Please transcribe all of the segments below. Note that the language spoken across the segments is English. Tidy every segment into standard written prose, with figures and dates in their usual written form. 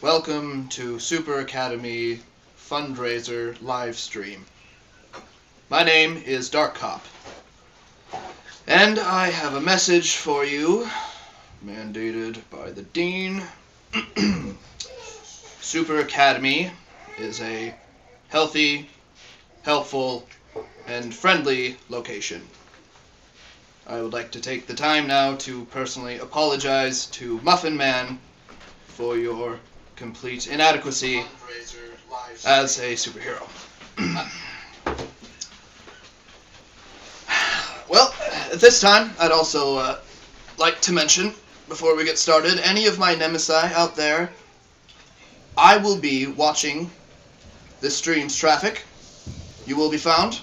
Welcome to Super Academy fundraiser Livestream. My name is Dark Cop, and I have a message for you, mandated by the Dean. Super Academy is a healthy, helpful, and friendly location. I would like to take the time now to personally apologize to Muffin Man for your complete inadequacy as a superhero. Well, at this time, I'd also like to mention, before we get started, any of my nemesis out there, I will be watching this stream's traffic. You will be found.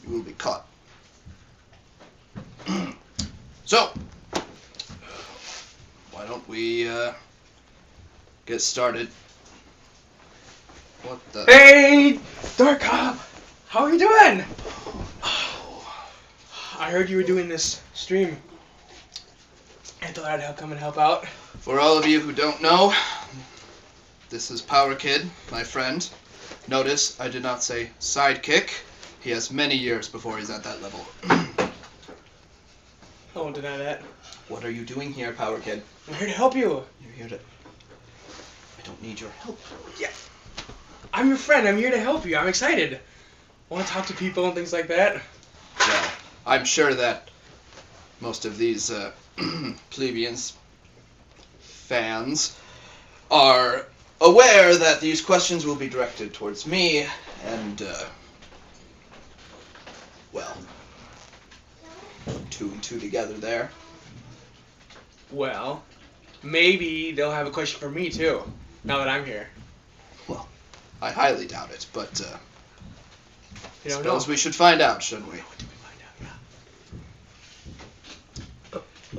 You will be caught. So, why don't we get started? What the? Hey, Dark Cop! How are you doing? I heard you were doing this stream. I thought I'd come and help out. For all of you who don't know, this is Powerkid, my friend. Notice I did not say sidekick. He has many years before he's at that level. I won't deny that. What are you doing here, Powerkid? I'm here to help you. You're here to... I don't need your help. Yeah. I'm your friend. I'm here to help you. I'm excited. I want to talk to people and things like that. Well, I'm sure that most of these plebeians fans are aware that these questions will be directed towards me, and, well, two and two together there. Well, maybe they'll have a question for me, too, now that I'm here. Well, I highly doubt it, but, You don't suppose know. we should find out, shouldn't we? What do we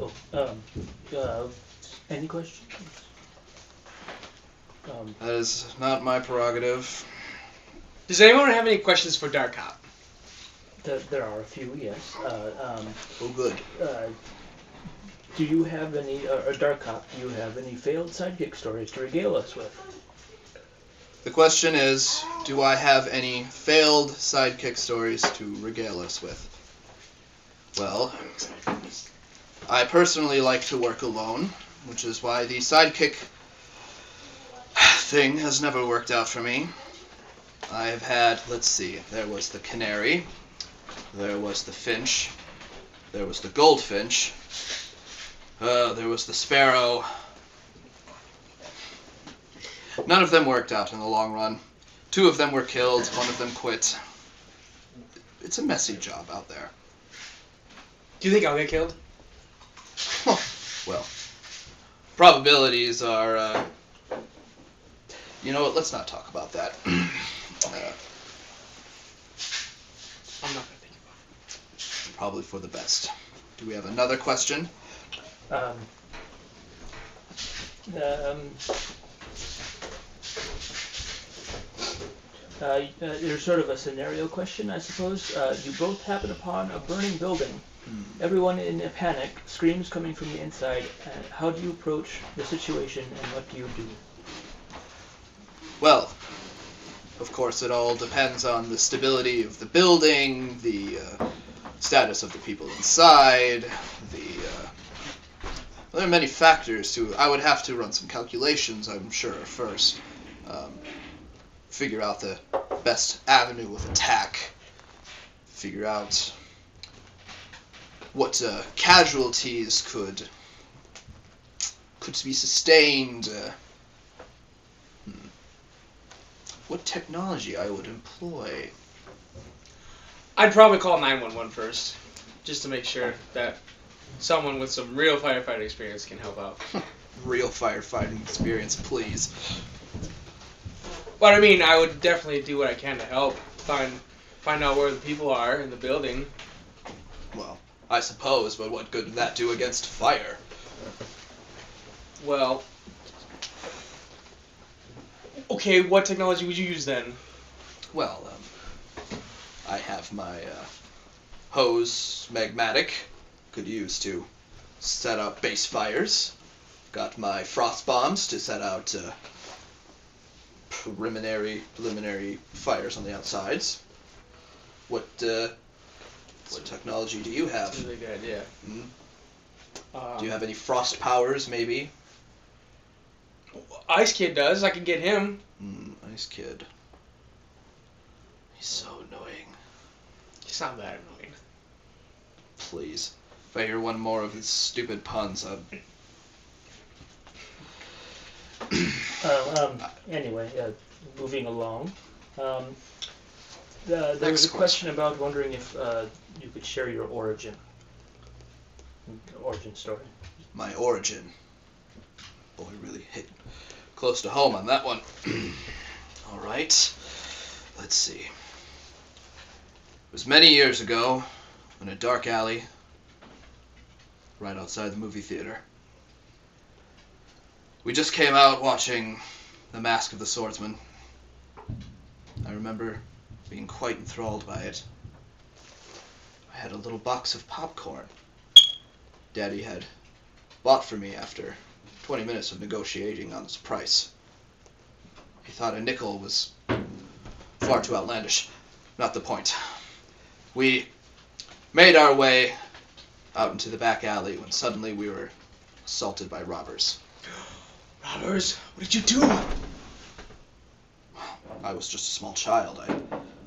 find out? Yeah. Any questions? That is not my prerogative. Does anyone have any questions for Dark Cop? There are a few, yes. Oh, good. Do you have any, or Dark Cop, do you have any failed sidekick stories to regale us with? The question is, do I have any failed sidekick stories to regale us with? Well, I personally like to work alone, which is why the sidekick thing has never worked out for me. I have had, let's see, there was the canary, there was the finch, there was the goldfinch, there was the sparrow. None of them worked out in the long run. 2 of them were killed, 1 of them quit. It's a messy job out there. Do you think I'll get killed? Well, probabilities are, you know what, let's not talk about that. I'm not going to think about it. Probably for the best. Do we have another question? There's sort of a scenario question, I suppose. You both happen upon a burning building. Everyone in a panic, screams coming from the inside. How do you approach the situation, and what do you do? Well, of course it all depends on the stability of the building, the status of the people inside, well, there are many factors to... I would have to run some calculations, I'm sure, first. Figure out the best avenue of attack. Figure out what casualties could be sustained. What technology I would employ. I'd probably call 911 first, just to make sure that someone with some real firefighting experience can help out. Real firefighting experience, please. But I mean, I would definitely do what I can to help. Find out where the people are in the building. Well, I suppose, but what good did that do against fire? Well, okay, what technology would you use then? Well, I have my hose magmatic, could use to set out base fires. Got my frost bombs to set out preliminary fires on the outsides. What technology do you have? That's a really good idea. Do you have any frost powers, maybe? Ice Kid does. I can get him. Ice Kid. He's so annoying. He's not that annoying. Please. If I hear one more of his stupid puns, Anyway, moving along. There was a question about wondering if you could share your origin story. My origin. Boy, really hit close to home on that one. All right. Let's see. It was many years ago, in a dark alley, right outside the movie theater. We just came out watching The Mask of the Swordsman. I remember being quite enthralled by it. I had a little box of popcorn Daddy had bought for me after 20 minutes of negotiating on its price. He thought a nickel was far too outlandish. Not the point. We made our way out into the back alley when suddenly we were assaulted by robbers. Robbers? What did you do? I was just a small child.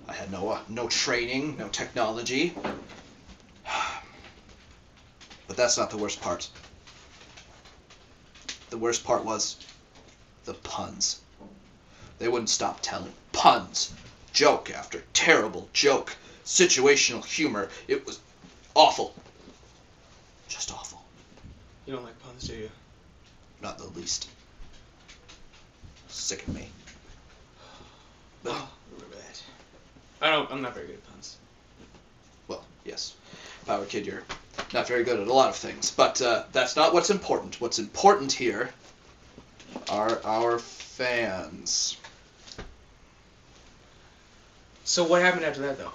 I had no training, no technology. But that's not the worst part. The worst part was the puns. They wouldn't stop telling puns. Joke after terrible joke. Situational humor. It was awful. Just awful. You don't like puns, do you? Not the least. Sick of me. But, remember that. I'm not very good at puns. well, yes. Powerkid, you're not very good at a lot of things. But that's not what's important. What's important here are our fans. So what happened after that, though?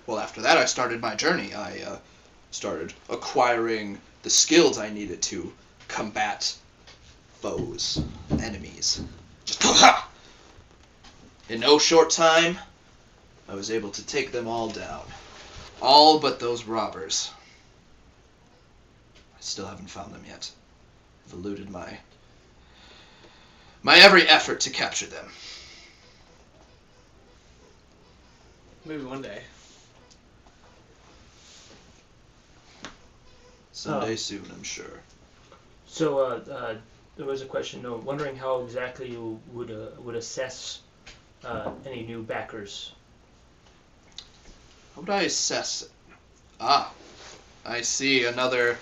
Well, after that, I started my journey. I started acquiring the skills I needed to combat foes, enemies. Just in no short time, I was able to take them all down. All but those robbers. I still haven't found them yet. I've eluded my every effort to capture them. Maybe one day. Someday soon, I'm sure. So there was a question, wondering how exactly you would assess any new backers. How would I assess it? I see another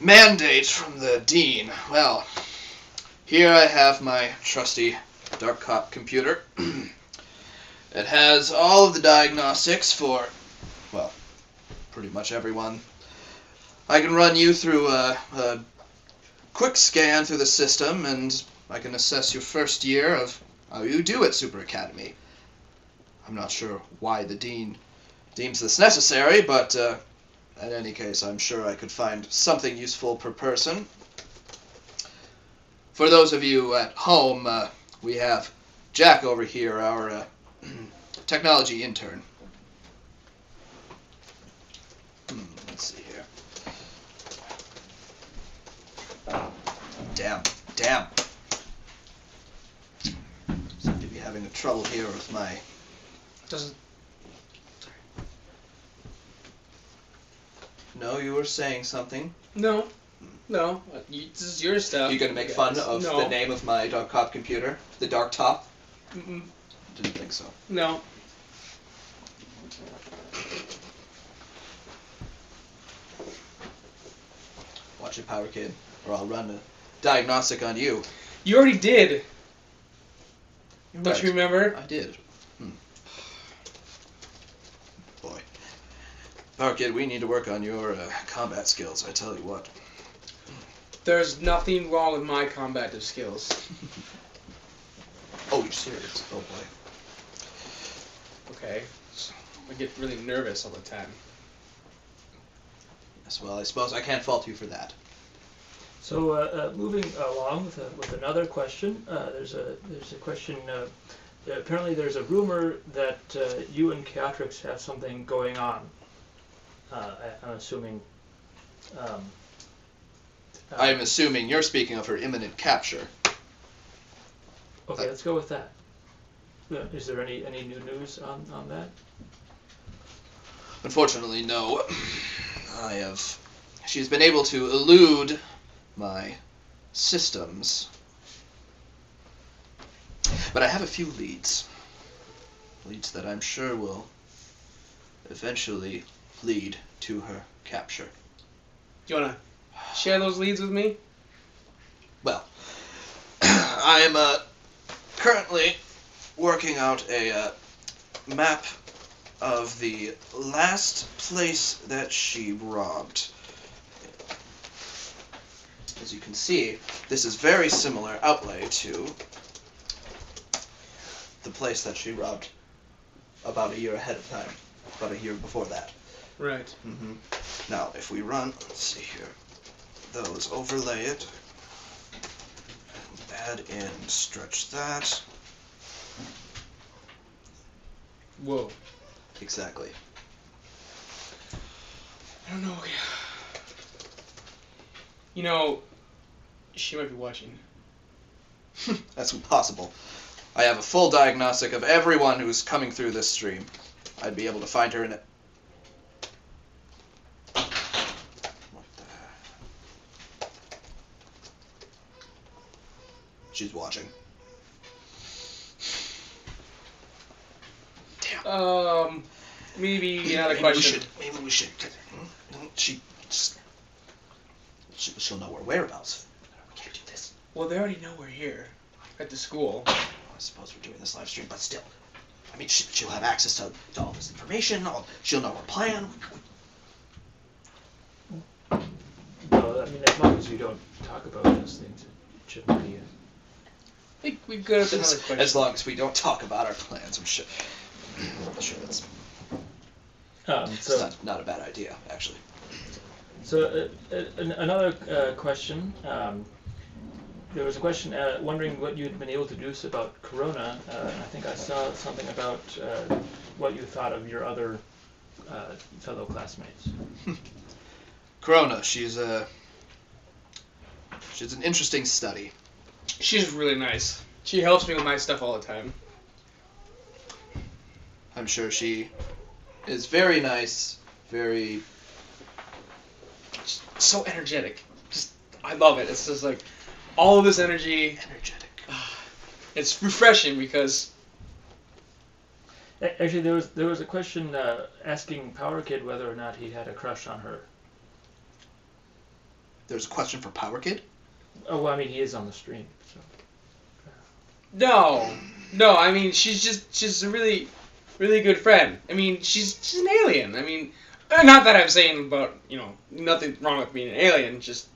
mandate from the Dean. Well, here I have my trusty Dark Cop computer. It has all of the diagnostics for, well, pretty much everyone. I can run you through a quick scan through the system, and I can assess your first year of how you do at Super Academy. I'm not sure why the Dean deems this necessary, but in any case, I'm sure I could find something useful per person. For those of you at home, we have Jack over here, our technology intern. Let's see here. Damn. Seem to be having a trouble here with my... Doesn't... No, you were saying something. No. This is your stuff. You gonna make fun of the name of my Dark Cop computer? The Dark Top? Mm-mm. Didn't think so. No. Watch it, Powerkid, or I'll run a diagnostic on you. You already did. You're Don't right. you remember? I did. Boy. Powerkid, we need to work on your combat skills, I tell you what. There's nothing wrong with my combative skills. Oh, you're serious? Oh, boy. Okay. I get really nervous all the time. Yes, well, I suppose I can't fault you for that. So moving along with another question, there's a question. Apparently, there's a rumor that you and Chaotrix have something going on. I'm assuming. I'm assuming you're speaking of her imminent capture. Okay, let's go with that. Is there any new news on that? Unfortunately, no. She's been able to elude my systems. But I have a few leads. Leads that I'm sure will eventually lead to her capture. Do you want to share those leads with me? Well, I am currently working out a map of the last place that she robbed. As you can see, this is very similar outlay to the place that she robbed about a year ahead of time, about a year before that. Right. Mm-hmm. Now, if we run, let's see here, those, overlay it, add in, stretch that. Whoa. Exactly. I don't know. You know, she might be watching. That's impossible. I have a full diagnostic of everyone who's coming through this stream. I'd be able to find her in it. What the heck? She's watching. Damn. Maybe another question. Maybe we should. She'll know our whereabouts. We can't do this. Well, they already know we're here at the school. I suppose we're doing this live stream, but still. I mean, she'll have access to all this information. She'll know our plan. No, I mean, as long as you don't talk about those things, it shouldn't be. I think we could have another question. As long as we don't talk about our plans, I'm sure that's So not a bad idea, actually. So another question. There was a question wondering what you'd been able to do about Corona. I think I saw something about what you thought of your other fellow classmates. Corona, she's an interesting study. She's really nice. She helps me with my stuff all the time. I'm sure she is very nice, very... So energetic. I love it. It's just like all of this energy. Energetic. It's refreshing because. Actually, there was a question asking Powerkid whether or not he had a crush on her. There's a question for Powerkid? Oh, well, I mean, he is on the stream, so. No. I mean, she's a really, really good friend. I mean, she's an alien. I mean. Not that I'm saying about, nothing wrong with being an alien, just...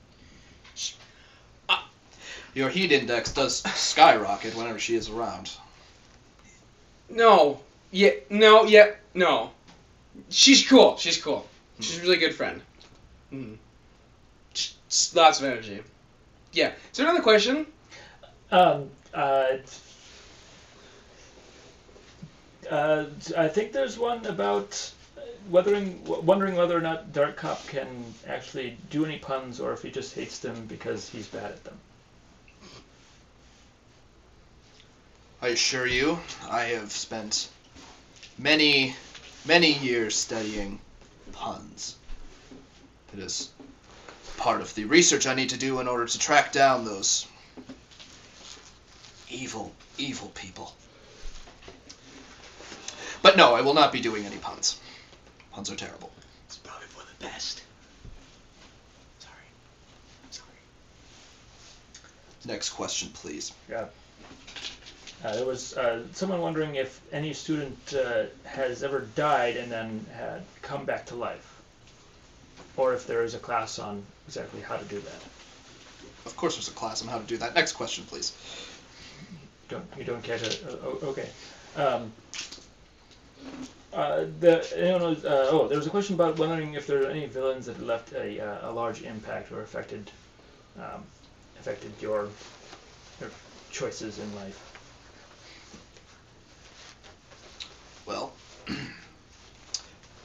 Your heat index does skyrocket whenever she is around. No. She's cool. She's a really good friend. Just lots of energy. Yeah. Is there another question? I think there's one about... wondering whether or not Dark Cop can actually do any puns, or if he just hates them because he's bad at them. I assure you, I have spent many, many years studying puns. It is part of the research I need to do in order to track down those evil, evil people. But no, I will not be doing any puns. Puns are terrible. It's probably for the best. Sorry. Next question, please. Yeah. There was someone wondering if any student has ever died and then had come back to life, or if there is a class on exactly how to do that. Of course there's a class on how to do that. Next question, please. You don't care to... okay. There was a question about wondering if there are any villains that left a large impact or affected affected your choices in life? Well,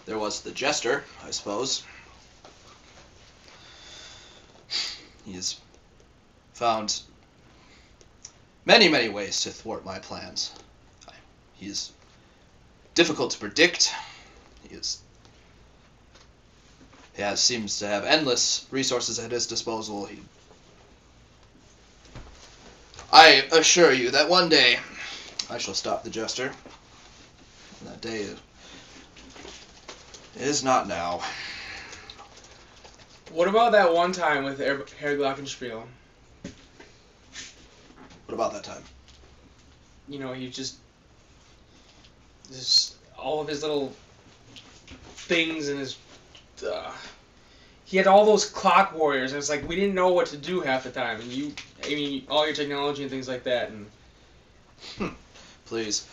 there was the Jester, I suppose. He's found many, many ways to thwart my plans. He's difficult to predict. Seems to have endless resources at his disposal. I assure you that one day I shall stop the Jester. And that day is not now. What about that one time with Herr Glockenspiel? What about that time? You know, he just all of his little things and his he had all those clock warriors, and it's like we didn't know what to do half the time, and all your technology and things like that, and Please,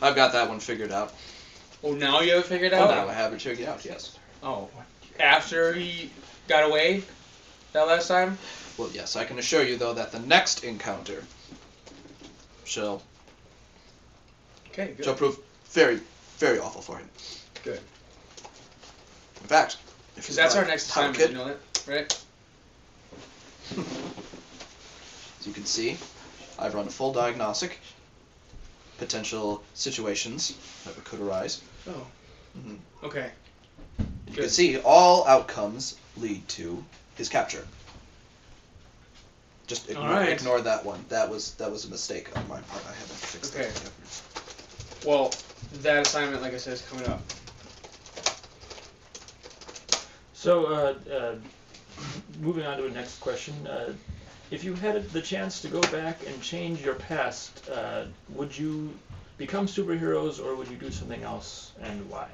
I've got that one figured out. oh, now you have it figured out? Oh, now I have it figured out. Yes. Oh, after he got away that last time? Well, yes, I can assure you though that the next encounter shall Okay, good. prove very, very awful for him. Good. In fact, Because that's our next assignment, Powerkid, you know that, right? as you can see, I've run a full diagnostic. Potential situations that could arise. Oh. Mm-hmm. Okay. You can see all outcomes lead to his capture. Just ignore that one. That was a mistake on my part. I haven't fixed Okay. that. Well, that assignment, like I said, is coming up. So, moving on to the next question. If you had the chance to go back and change your past, would you become superheroes or would you do something else, and why?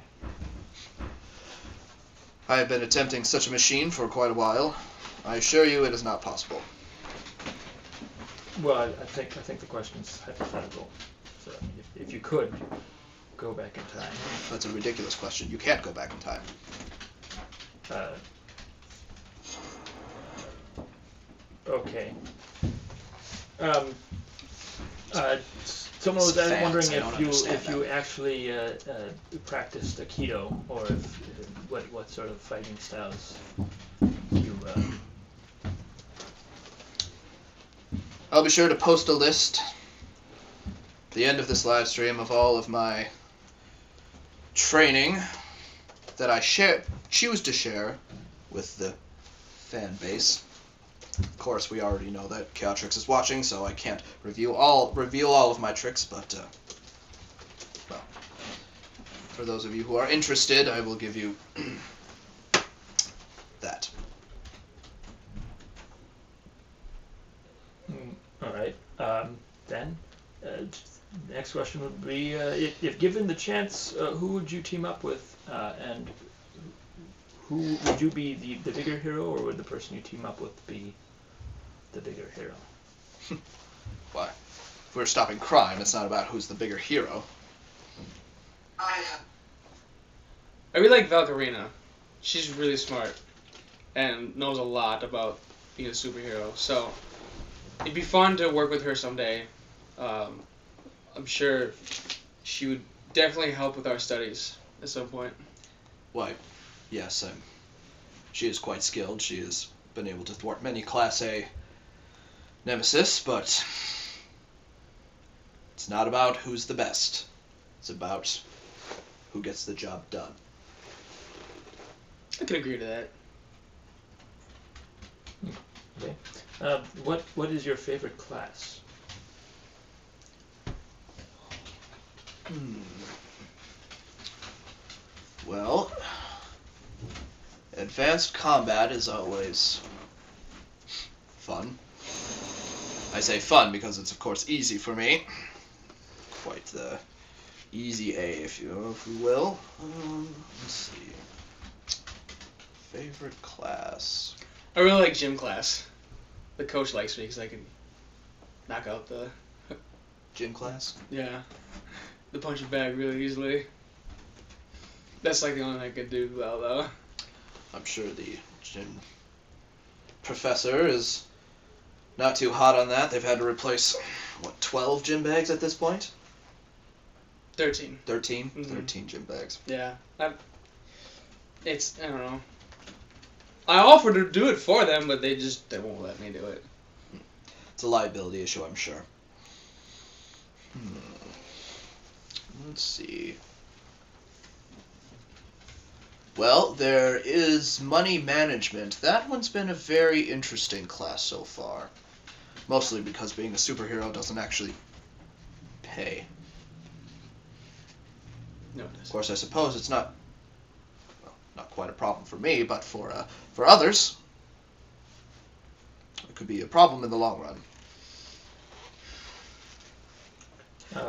I have been attempting such a machine for quite a while. I assure you it is not possible. Well, I think the question's hypothetical. So, if you could go back in time. That's a ridiculous question. You can't go back in time. Okay. Someone was wondering if you actually practiced Aikido, or what sort of fighting styles you. I'll be sure to post a list at the end of this live stream of all of my training that I choose to share with the fan base. Of course, we already know that Chaotrix is watching, so I can't reveal all of my tricks, but well, for those of you who are interested, I will give you that. All right. Then, next question would be: if given the chance, who would you team up with, and who would you be the bigger hero, or would the person you team up with be the bigger hero? Why? If we're stopping crime, it's not about who's the bigger hero. I really like Valkyria. She's really smart and knows a lot about being a superhero. So it'd be fun to work with her someday. I'm sure she would definitely help with our studies at some point. Why, yes, she is quite skilled. She has been able to thwart many Class A nemesis, but it's not about who's the best. It's about who gets the job done. I can agree to that. Okay. What is your favorite class? Well, advanced combat is always fun. I say fun because it's of course easy for me. Quite the easy A, if you will. Let's see. Favorite class. I really like gym class. The coach likes me because I can knock out the Gym class? the punching bag really easily. That's like the only thing I could do well though. I'm sure the gym professor is not too hot on that. They've had to replace, 12 gym bags at this point? 13. 13? Mhm. 13 gym bags. Yeah. I don't know. I offered to do it for them, but they won't let me do it. It's a liability issue, I'm sure. Let's see. Well, there is money management. That one's been a very interesting class so far. Mostly because being a superhero doesn't actually pay. No, it Of doesn't. course, I suppose it's not quite a problem for me, but for others, it could be a problem in the long run.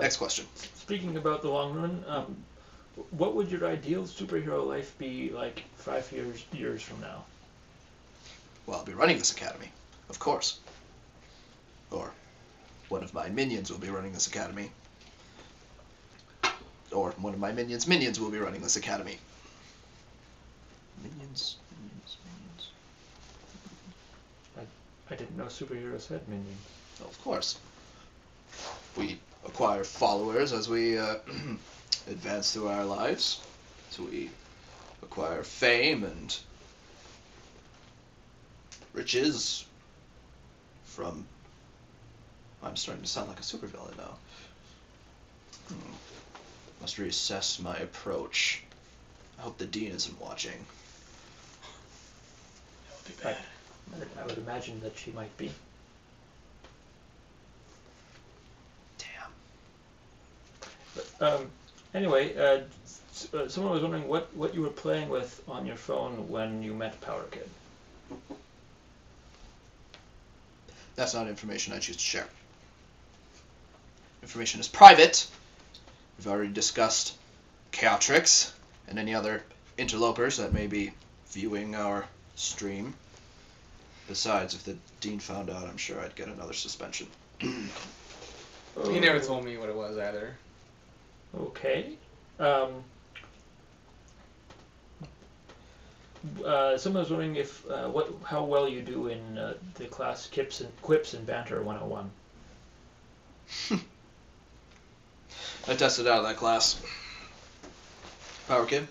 Next question. Speaking about the long run, what would your ideal superhero life be like 5 years from now? Well, I'll be running this academy, of course. Or one of my minions will be running this academy. Or one of my minions' minions will be running this academy. Minions. I didn't know superheroes had minions. Well, of course. We acquire followers as we advance through our lives. So we acquire fame and riches from... I'm starting to sound like a supervillain now. Must reassess my approach. I hope the dean isn't watching. That would be bad. I would imagine that she might be. Damn. Anyway, someone was wondering what you were playing with on your phone when you met Powerkid. That's not information I choose to share. Information is private. We've already discussed Chaotrix and any other interlopers that may be viewing our stream. Besides, if the dean found out, I'm sure I'd get another suspension. He never told me what it was either. Okay. Someone was wondering if how well you do in the class Quips and Banter 101. I tested out of that class. Powerkid?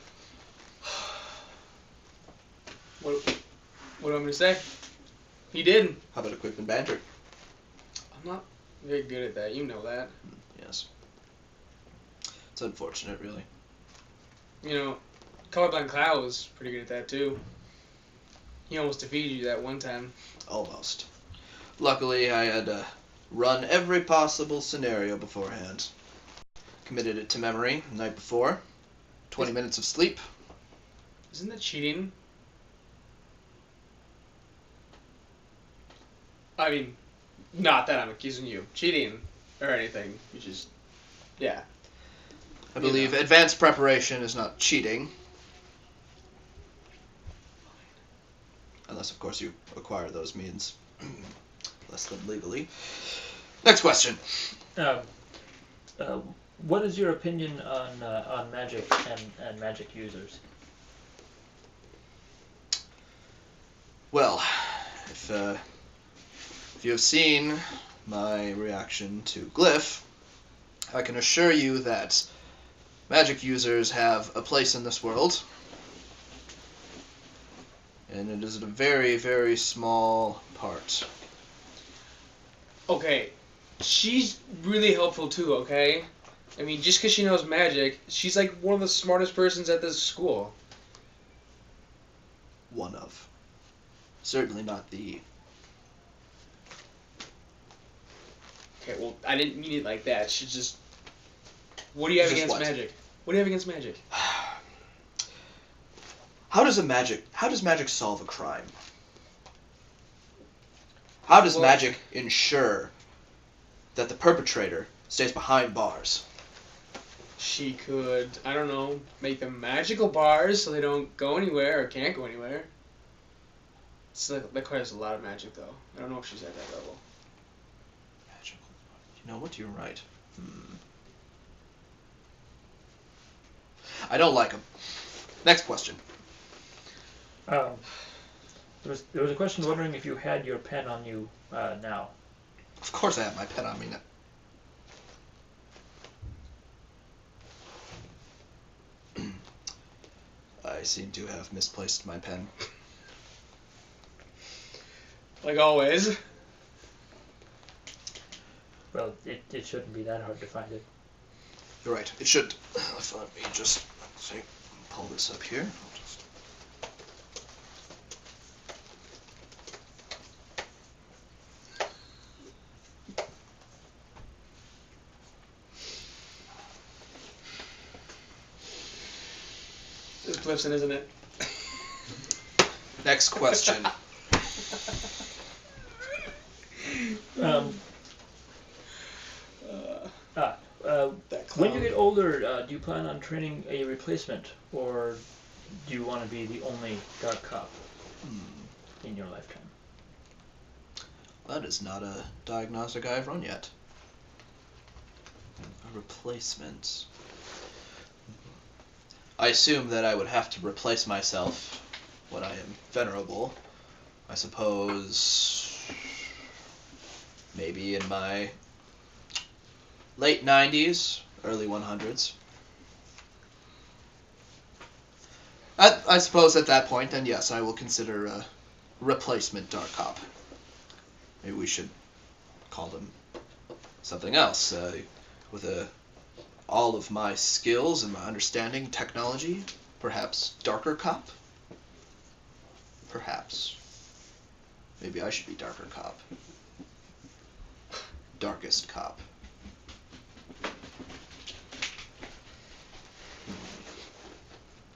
What do you want me to say? He did. How about a Quip and Banter? I'm not very good at that. You know that. Yes. It's unfortunate, really. You know, Colorblind Cloud was pretty good at that too. He almost defeated you that one time. Almost. Luckily, I had run every possible scenario beforehand. Committed it to memory the night before. 20 minutes of sleep. Isn't that cheating? I mean, not that I'm accusing you of cheating or anything. You just, yeah. I believe advanced preparation is not cheating. Unless, of course, you acquire those means less than legally. Next question. What is your opinion on magic and magic users? Well, if you have seen my reaction to Glyph, I can assure you that magic users have a place in this world. And it is a very, very small part. Okay, she's really helpful too, okay? I mean, just because she knows magic, she's like one of the smartest persons at this school. One of. Certainly not the... Okay, well, I didn't mean it like that. She just... What do you have Just against what? magic? What do you have against magic? How does magic solve a crime? How does magic ensure that the perpetrator stays behind bars? She could, I don't know, make them magical bars so they don't go anywhere or can't go anywhere. That requires a lot of magic, though. I don't know if she's at that level. Magical. You know what? You're right. I don't like him. Next question. There was a question wondering if you had your pen on you now. Of course I have my pen on me now. I seem to have misplaced my pen. Like always. Well, it shouldn't be that hard to find it. You're right. It should. Let me just pull this up here. I'll just... It's Clifton, isn't it? Next question. When you get older, do you plan on training a replacement, or do you want to be the only Dark Cop in your lifetime? That is not a diagnostic I've run yet. A replacement. I assume that I would have to replace myself when I am venerable. I suppose maybe in my late 90s, early 100s. I suppose at that point, then yes, I will consider a replacement Dark Cop. Maybe we should call them something else. With all of my skills and my understanding, technology, perhaps Darker Cop? Perhaps. Maybe I should be Darker Cop. Darkest Cop.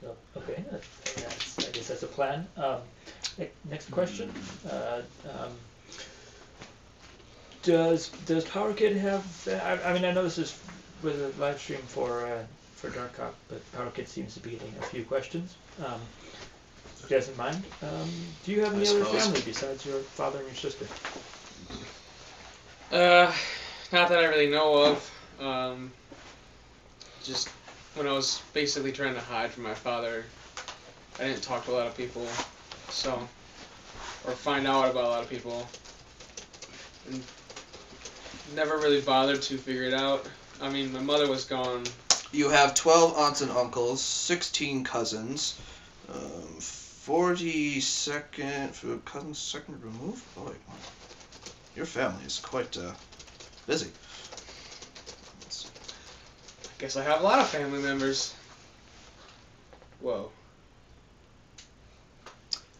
Oh, okay, I guess that's a plan. Next question. Does Powerkid have? I mean, I know this is was a live stream for Dark Cop, but Powerkid seems to be getting a few questions. If he doesn't mind, do you have any other family besides your father and your sister? Not that I really know of. Just when I was basically trying to hide from my father, I didn't talk to a lot of people, or find out about a lot of people, and never really bothered to figure it out. I mean, my mother was gone. You have 12 aunts and uncles, 16 cousins, 42nd cousins second removed. Boy, your family is quite busy. I guess I have a lot of family members. Whoa.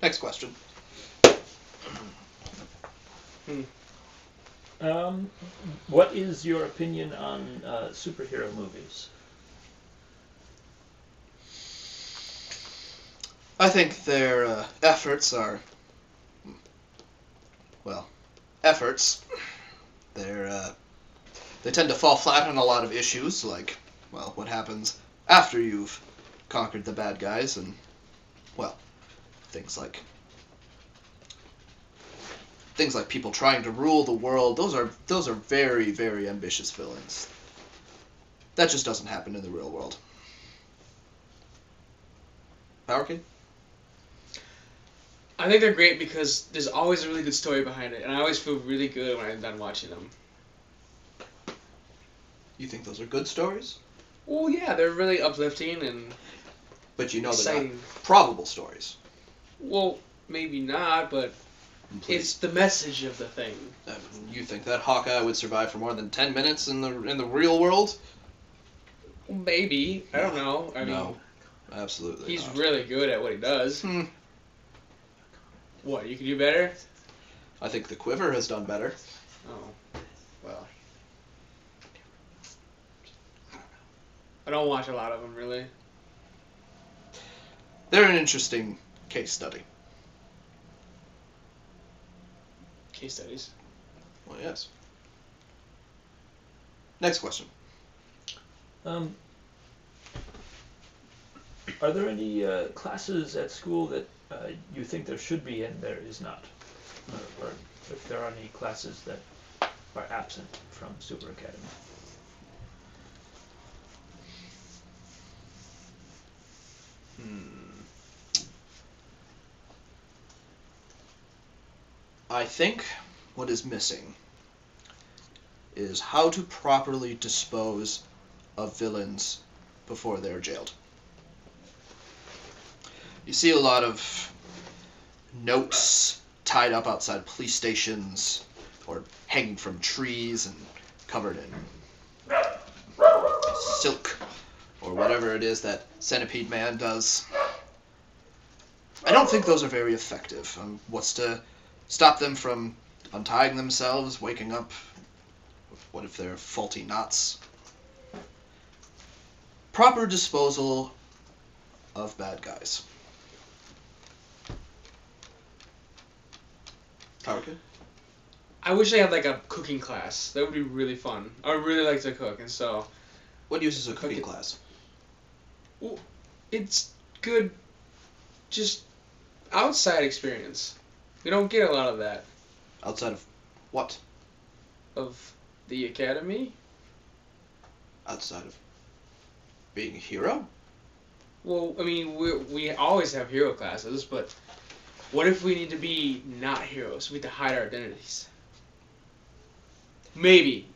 Next question. What is your opinion on superhero movies? I think their efforts are, well, efforts. They tend to fall flat on a lot of issues, like, well, what happens after you've conquered the bad guys, and, well, things like people trying to rule the world. Those are very, very ambitious villains. That just doesn't happen in the real world. Powerkid? I think they're great because there's always a really good story behind it, and I always feel really good when I'm done watching them. You think those are good stories? Well, yeah, they're really uplifting and but you know exciting. They're not probable stories. Well, maybe not, but it's the message of the thing. You think that Hawkeye would survive for more than 10 minutes in the real world? Well, maybe. I don't know. I mean, no, absolutely he's not. really good at what he does. What, you can do better? I think the Quiver has done better. Oh, well. I don't watch a lot of them, really. They're an interesting case study. Case studies. Well, yes. Next question. Are there any classes at school that you think there should be and there is not? Or if there are any classes that are absent from Super Academy? I think what is missing is how to properly dispose of villains before they're jailed. You see a lot of notes tied up outside police stations or hanging from trees and covered in silk or whatever it is that Centipede Man does. I don't think those are very effective. What's to stop them from untying themselves, waking up? What if they're faulty knots? Proper disposal of bad guys. Powerkid? I wish I had like a cooking class. That would be really fun. I would really like to cook, and so What uses a cooking class? well, it's good. Just outside experience. We don't get a lot of that. Outside of what? Of the academy. Outside of being a hero? Well, I mean, we always have hero classes, but what if we need to be not heroes? We have to hide our identities. Maybe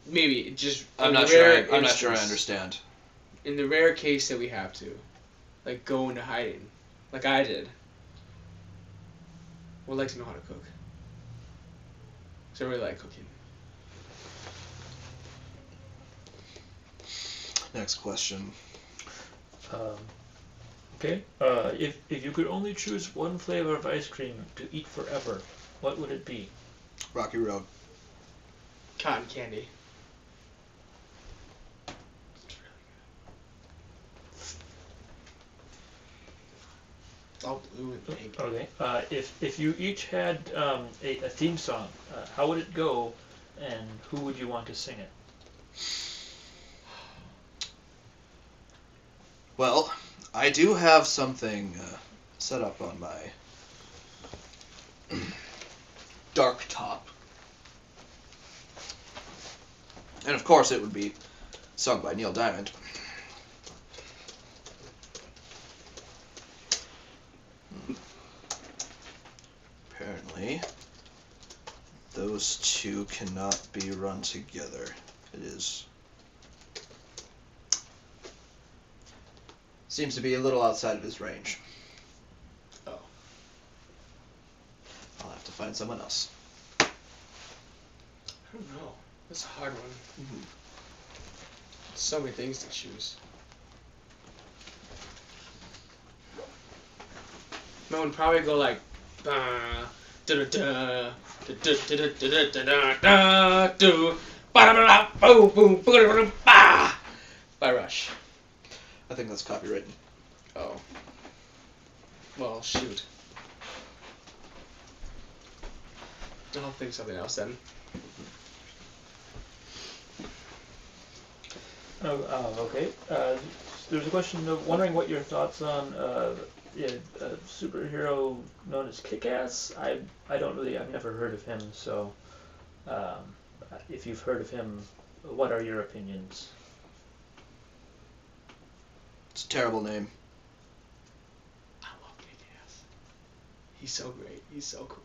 just. I'm in not the sure. rare I'm not sure I instance- understand. In the rare case that we have to, like go into hiding, like I did. Would like to know how to cook. 'Cause I really like cooking. Next question. Okay. If you could only choose one flavor of ice cream to eat forever, what would it be? Rocky Road. Cotton candy. It's all blue and pink. Okay. If you each had a theme song, how would it go, and who would you want to sing it? Well, I do have something set up on my Dark Top. And of course it would be sung by Neil Diamond. Apparently, those two cannot be run together. It is... seems to be a little outside of his range. Oh. I'll have to find someone else. I don't know. That's a hard one. So many things to choose. I would probably go like da da da da da da da da da do ba boom boom ba by Rush. I think that's copywritten. Oh. Well, shoot. I'll think something else then. Okay. There's a question of wondering what your thoughts on a superhero known as Kick-Ass. I don't really. I've never heard of him. So, if you've heard of him, what are your opinions? It's a terrible name. I love Kick-Ass. He's so great. He's so cool.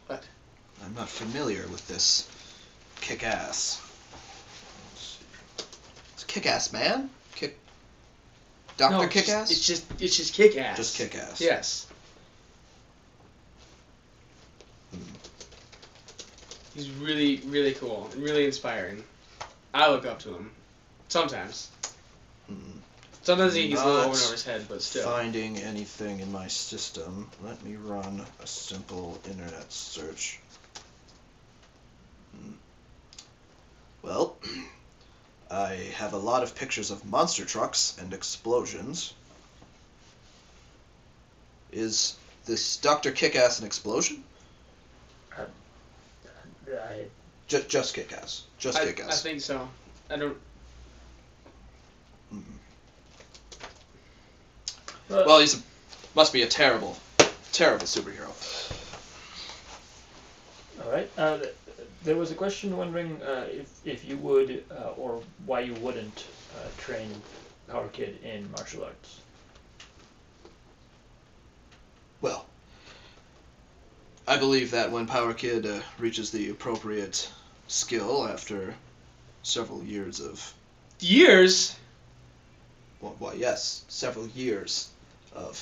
What? I'm not familiar with this Kick-Ass. It's Kick-Ass, man? Dr. No, Kick-Ass? It's just Kick-Ass. Just Kick-Ass. Yes. He's really, really cool and really inspiring. I look up to him. Sometimes. Sometimes he's a little over his head, but still. Finding anything in my system. Let me run a simple internet search. Well, I have a lot of pictures of monster trucks and explosions. Is this Dr. Kick-Ass an explosion? Just Kick-Ass. Just I Kick-Ass. think so. I don't. Well, must be a terrible, terrible superhero. All right. There was a question wondering if you would or why you wouldn't train Powerkid in martial arts. I believe that when Powerkid reaches the appropriate skill after several years of... Years? Well, yes, several years of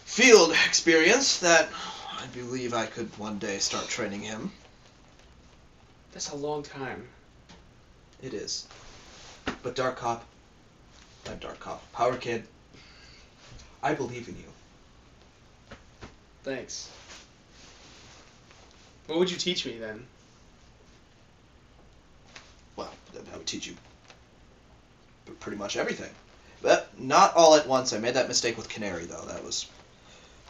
field experience, that I believe I could one day start training him. That's a long time. It is. But Dark Cop, Powerkid, I believe in you. Thanks. What would you teach me then? Well, then I would teach you pretty much everything. But not all at once. I made that mistake with Canary, though. That was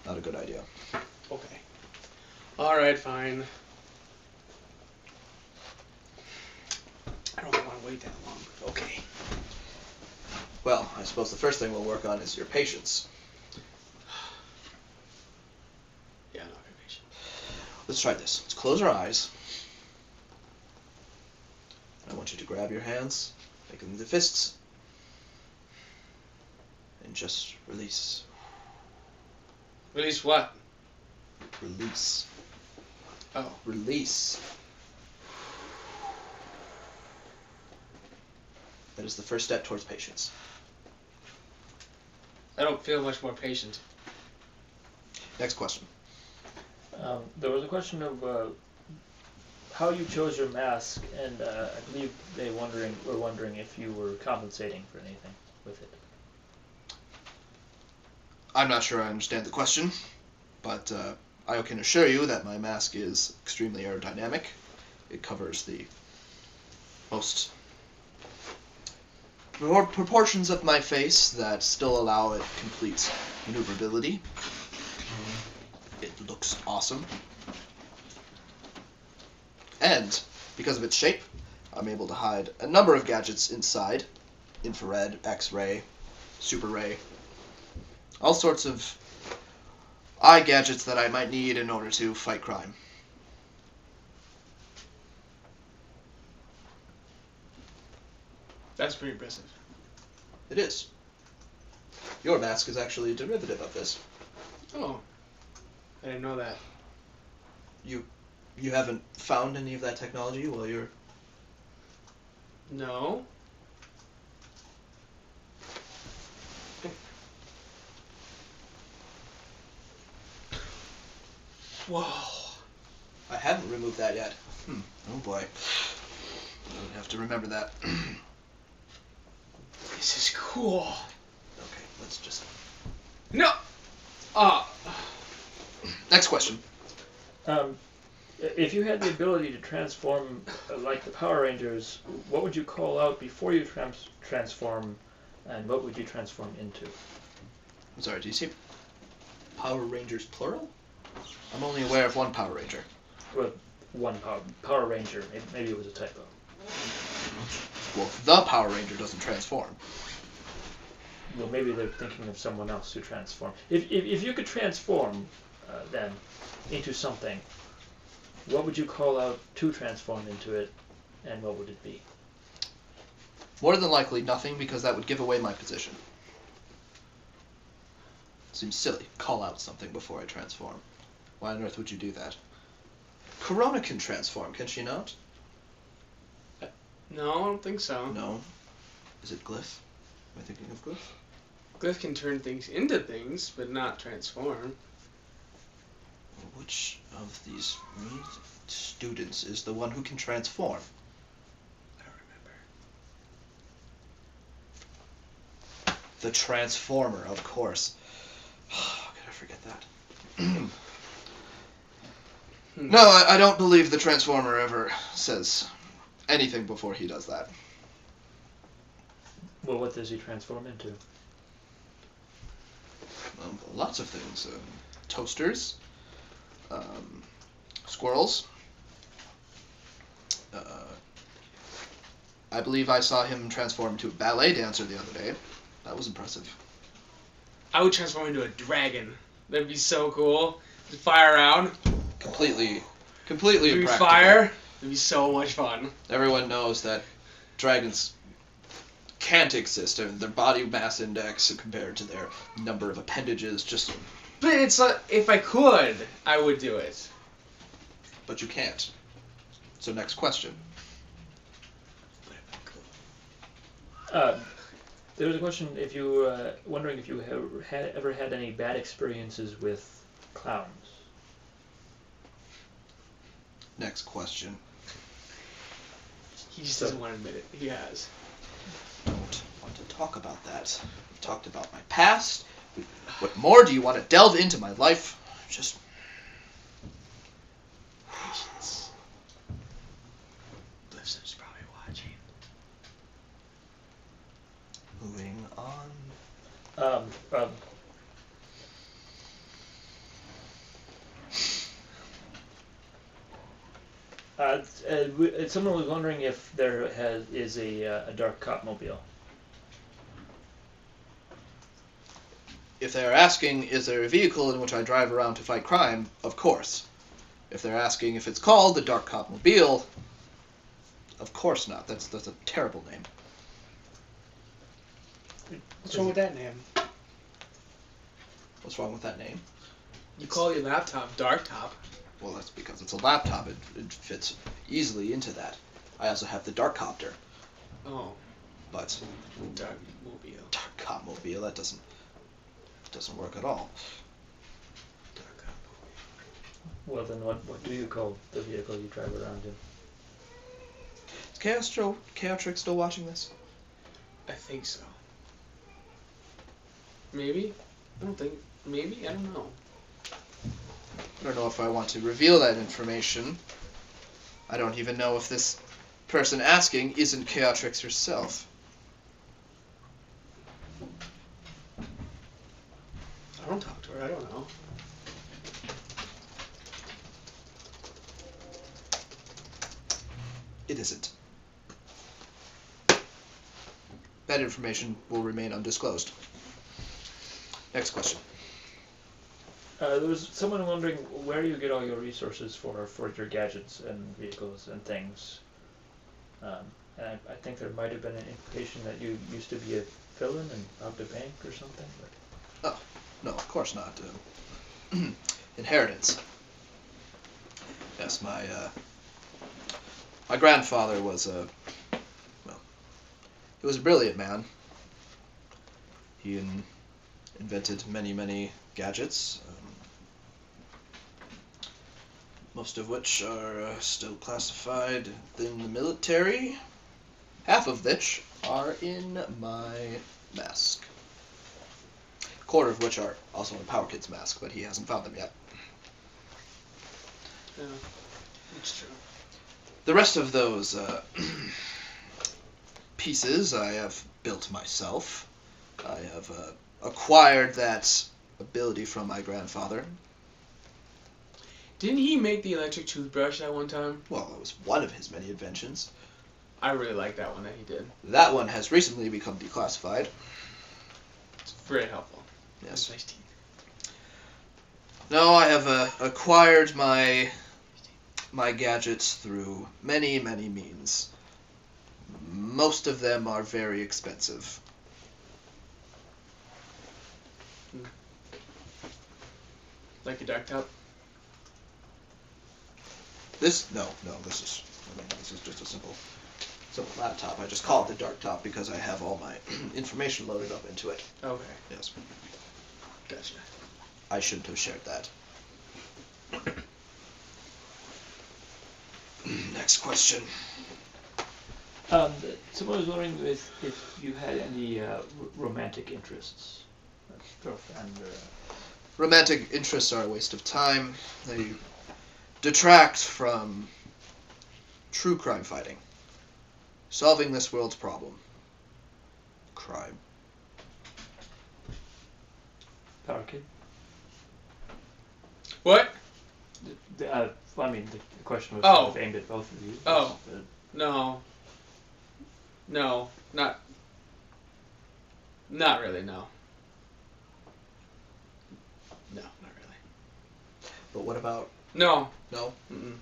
not a good idea. Okay. Alright, fine. I don't want to wait that long. Okay. Well, I suppose the first thing we'll work on is your patience. Yeah, I'm not very patient. Let's try this. Let's close our eyes. I want you to grab your hands, make them into fists, and just release. Release what? Release. Oh. Release. That is the first step towards patience. I don't feel much more patient. Next question. There was a question of how you chose your mask, and I believe they were wondering if you were compensating for anything with it. I'm not sure I understand the question, but I can assure you that my mask is extremely aerodynamic. It covers the most proportions of my face that still allow it complete maneuverability. It looks awesome. And because of its shape, I'm able to hide a number of gadgets inside. Infrared, X-ray, super ray. All sorts of eye gadgets that I might need in order to fight crime. That's pretty impressive. It is. Your mask is actually a derivative of this. Oh. I didn't know that. You haven't found any of that technology while you're... No. Whoa. I haven't removed that yet. Oh boy. I would have to remember that. This is cool. Okay, let's just... No! Next question. If you had the ability to transform like the Power Rangers, what would you call out before you transform, and what would you transform into? I'm sorry, do you see Power Rangers plural? I'm only aware of one Power Ranger. Well, one Power Ranger. Maybe it was a typo. Well, the Power Ranger doesn't transform. Well, maybe they're thinking of someone else who transform. If you could transform, then, into something, what would you call out to transform into it, and what would it be? More than likely nothing, because that would give away my position. Seems silly. Call out something before I transform. Why on earth would you do that? Corona can transform, can she not? No, I don't think so. No. Is it Glyph? Am I thinking of Glyph? Glyph can turn things into things, but not transform. Which of these students is the one who can transform? I don't remember. The Transformer, of course. How could I forget that? No, I don't believe the Transformer ever says anything before he does that. Well, what does he transform into? Lots of things. Toasters. Squirrels. I believe I saw him transform into a ballet dancer the other day. That was impressive. I would transform into a dragon. That'd be so cool. Just fire around. Completely It'd be impractical. fire. It'd be so much fun. Everyone knows that dragons can't exist. I mean, their body mass index compared to their number of appendages just But it's like, if I could, I would do it. But you can't. So next question. But if I could. There was a question if you were wondering if you ever had any bad experiences with clowns. Next question. He just doesn't want to admit it. He has. Don't want to talk about that. We've talked about my past. What more do you want to delve into my life? Just... Patience. Blizzard's probably watching. Moving on. Someone was wondering if there is a Dark Cop mobile. If they're asking, is there a vehicle in which I drive around to fight crime? Of course. If they're asking if it's called the Dark Cop Mobile, of course not. That's a terrible name. What's wrong with that name? What's wrong with that name? You call your laptop Dark Top. Well, that's because it's a laptop. It fits easily into that. I also have the Dark Copter, Oh, but Dark Mobile. Dark Cop Mobile, that doesn't work at all. Dark Cop Mobile. Well, then what do you call the vehicle you drive around in? Is Chaotrix still watching this? I think so. Maybe? I don't think. Maybe? I don't know. I don't know if I want to reveal that information. I don't even know if this person asking isn't Chaotrix herself. I don't talk to her. I don't know. It isn't. That information will remain undisclosed. Next question. There was someone wondering where you get all your resources for your gadgets and vehicles and things. And I think there might have been an implication that you used to be a villain and robbed a bank or something. But... Oh, no, of course not. Inheritance. Yes, my grandfather was he was a brilliant man. He invented many gadgets, most of which are still classified in the military, half of which are in my mask. A quarter of which are also in Powerkid's mask, but he hasn't found them yet. Yeah, that's true. The rest of those pieces I have built myself. I have acquired that ability from my grandfather. Didn't he make the electric toothbrush at one time? Well, it was one of his many inventions. I really like that one that he did. That one has recently become declassified. It's very helpful. Yes. Nice teeth. No, I have acquired my gadgets through many means. Most of them are very expensive. Like a Dark Top? This is just a simple laptop. I just call it the Dark Top because I have all my information loaded up into it. Okay. Yes. Gotcha. I shouldn't have shared that. Next question. Someone was wondering if you had any romantic interests, girlfriend or... Romantic interests are a waste of time. They detract from true crime fighting. Solving this world's problem. Crime. Powerkid? What? The question was Oh. kind of aimed at both of you. Oh. No. No. Not really, no. No, not really. But what about... No. No? Mm-mm.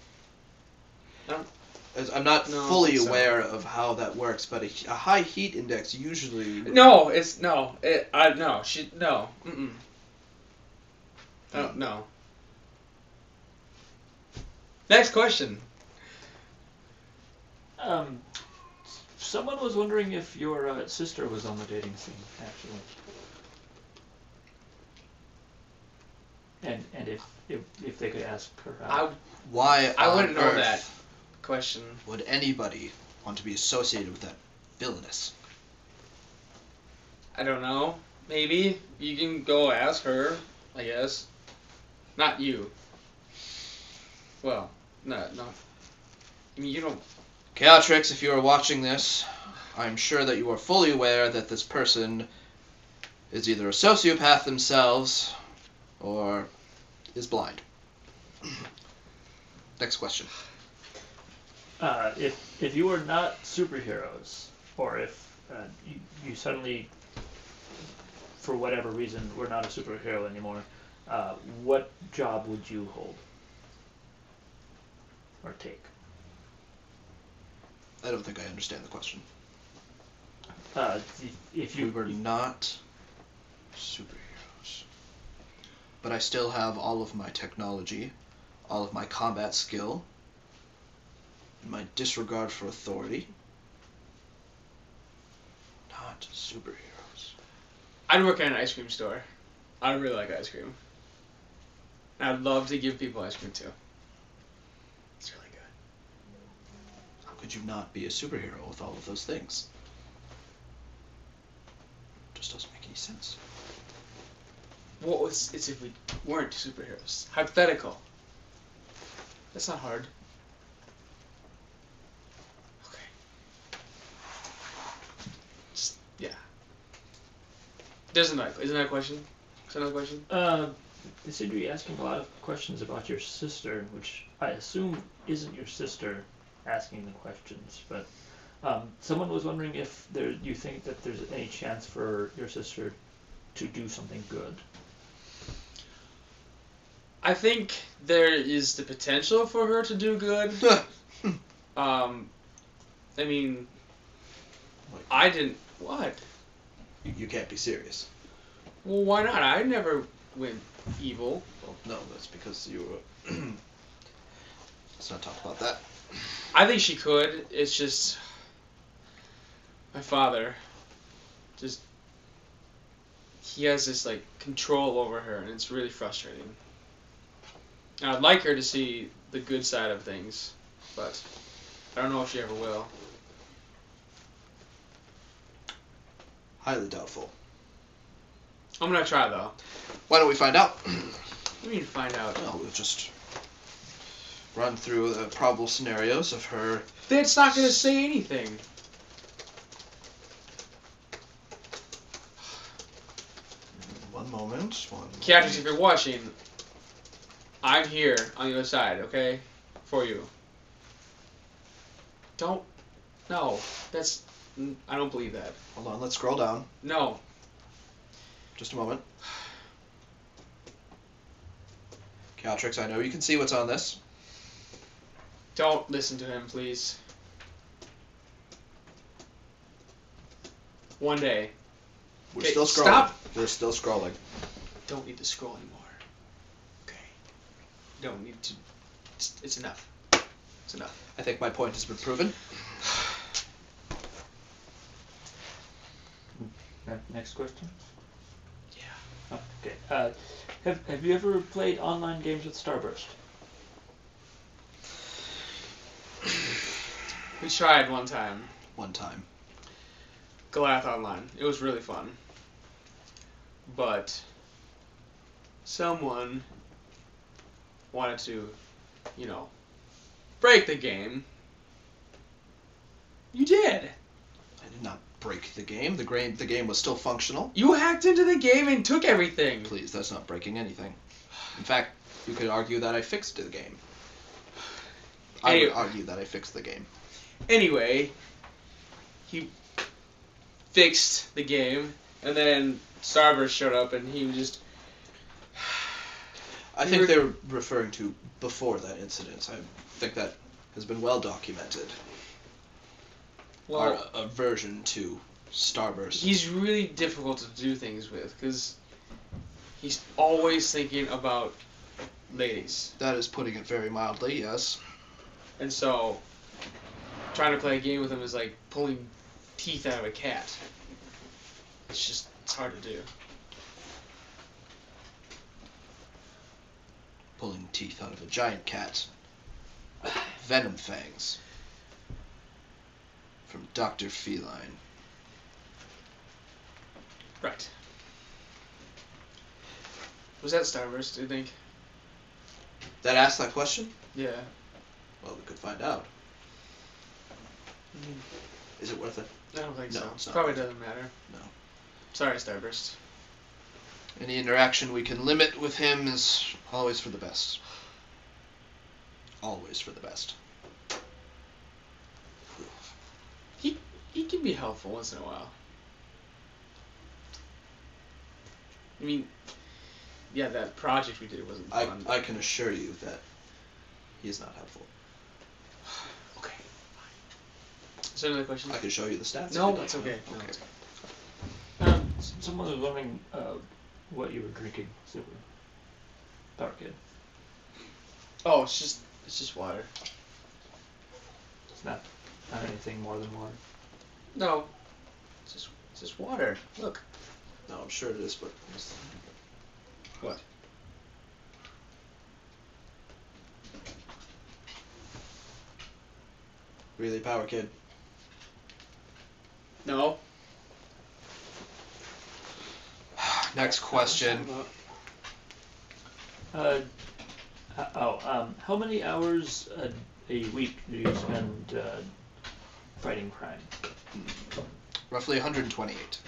I'm not No, fully so. aware of how that works, but a high heat index usually... No, it's no. No. She no. Mm-mm. No. Next question. Someone was wondering if your sister was on the dating scene, actually. And if they could ask her out. Why I on wouldn't know earth that question. would anybody want to be associated with that villainess? I don't know. Maybe you can go ask her, I guess. Not you. Well, no. I mean, you don't. Chaotrix, if you are watching this, I'm sure that you are fully aware that this person is either a sociopath themselves or is blind. Next question. If you were not superheroes, or if you suddenly, for whatever reason, were not a superhero anymore, what job would you hold or take? I don't think I understand the question. If We were not superheroes, but I still have all of my technology, all of my combat skill, my disregard for authority. Not superheroes. I'd work at an ice cream store. I really like ice cream. And I'd love to give people ice cream too. It's really good. How could you not be a superhero with all of those things? Just doesn't make any sense. What was it's if we weren't superheroes? Hypothetical. That's not hard. Okay. Just, yeah. Isn't that a question? Is that another question? They seem to be asking a lot of questions about your sister, which I assume isn't your sister asking the questions, but someone was wondering if you think that there's any chance for your sister to do something good. I think there is the potential for her to do good. I mean, I didn't. What? You can't be serious. Well, why not? I never went evil. Well, no, that's because you were... Let's not talk about that. I think she could. It's just my father. Just he has this like control over her, and it's really frustrating. And I'd like her to see the good side of things, but I don't know if she ever will. Highly doubtful. I'm gonna try though. Why don't we find out? We need to find out. Well, we'll just run through the probable scenarios of her... It's not gonna say anything. One moment. Chaotrix, if you're watching, I'm here on the other side, okay? For you. Don't. No. That's. I don't believe that. Hold on, let's scroll down. No. Just a moment. Chaotrix, I know you can see what's on this. Don't listen to him, please. One day. We're Okay, still scrolling. stop. We're still scrolling. Don't need to scroll anymore. Okay. Don't need to. It's enough. It's enough. I think my point has been proven. Next question. Yeah. Okay. Have you ever played online games with Starburst? We tried one time. One time. Goliath Online. It was really fun. But someone wanted to, break the game. You did. I did not break the game. The game was still functional. You hacked into the game and took everything. Please, that's not breaking anything. In fact, you could argue that I fixed the game. I would argue that I fixed the game. Anyway, he fixed the game, and then Starburst showed up, and he was just... I think they were referring to before that incident. I think that has been well documented. Well, Our aversion to Starburst. he's really difficult to do things with, because He's always thinking about ladies. That is putting it very mildly, yes. And so, trying to play a game with him is like pulling teeth out of a cat. It's hard to do. Pulling teeth out of a giant cat. Venom fangs. From Dr. Feline. Right. Was that Starburst, do you think? That asked that question? Yeah. Well, we could find out. Is it worth it? I don't think No, so. it's not. Probably doesn't matter. No. Sorry, Starburst. Any interaction we can limit with him is always for the best. Always for the best. He can be helpful once in a while. I mean, yeah, that project we did wasn't fun. I can assure you that he is not helpful. Okay, fine. Is there another question? I can show you the stats. No, if you'd it's like. okay. No, Okay. it's okay. Someone was wondering what you were drinking, Super. Powerkid. Oh, it's just water. It's not anything more than water. No, it's just water. Look. No, I'm sure it is, but What? really, Powerkid. No. Next question. How many hours a week do you spend fighting crime? Roughly 128.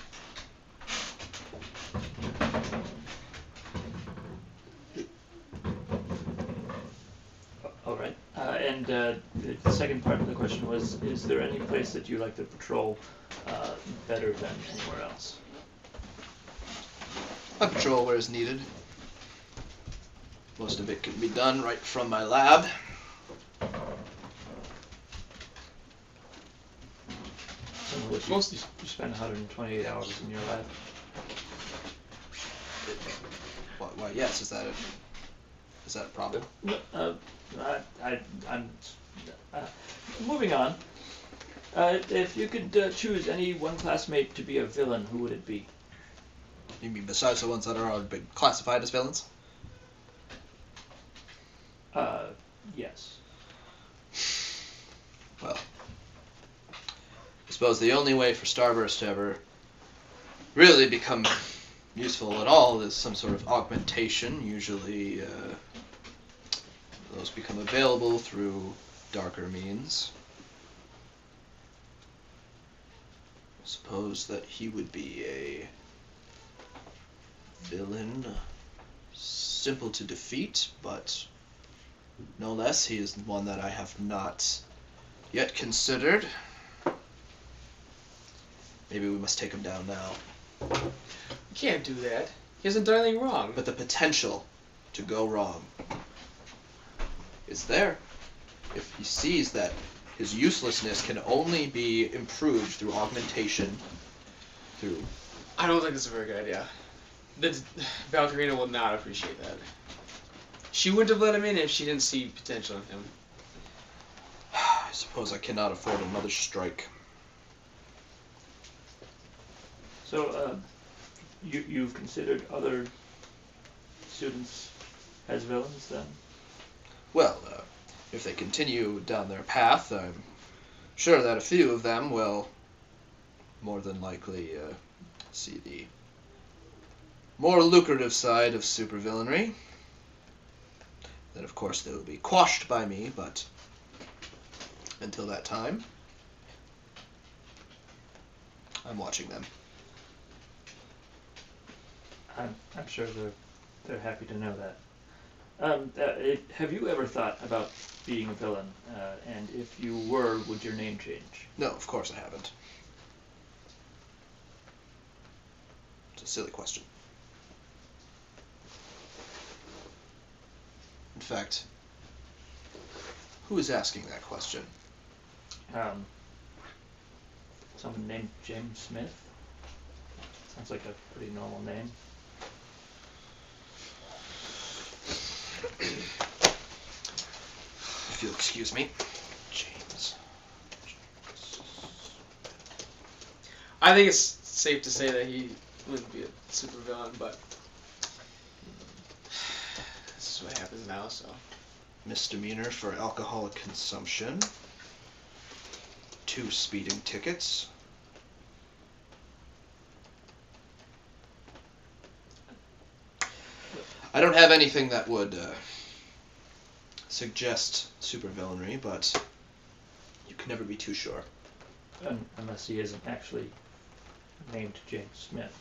All right. And the second part of the question was: is there any place that you like to patrol better than anywhere else? I patrol where is needed. Most of it can be done right from my lab. You spend 128 hours in your lab. Why, yes, is that a problem? I'm moving on. If you could choose any one classmate to be a villain, who would it be? You mean besides the ones that are already been classified as villains? Yes. Well, I suppose the only way for Starburst to ever really become useful at all is some sort of augmentation. Usually, those become available through darker means. I suppose that he would be a villain, simple to defeat, but no less, he is one that I have not yet considered. Maybe we must take him down now. You can't do that. He hasn't done anything wrong. But the potential to go wrong is there. If he sees that his uselessness can only be improved through augmentation, through... I don't think that's a very good idea. Valkyrina will not appreciate that. She wouldn't have let him in if she didn't see potential in him. I suppose I cannot afford another strike. So, you've considered other students as villains, then? Well, if they continue down their path, I'm sure that a few of them will more than likely see the more lucrative side of supervillainy. Then, of course, they will be quashed by me, but until that time, I'm watching them. I'm sure they're happy to know that. Have you ever thought about being a villain? And if you were, would your name change? No, of course I haven't. It's a silly question. In fact, who is asking that question? Someone named James Smith. Sounds like a pretty normal name. If you'll excuse me. James. I think it's safe to say that he wouldn't be a supervillain, but this is what happens now, so. Misdemeanor for alcoholic consumption. 2 speeding tickets. I don't have anything that would suggest supervillainry, but you can never be too sure. Unless he isn't actually named James Smith.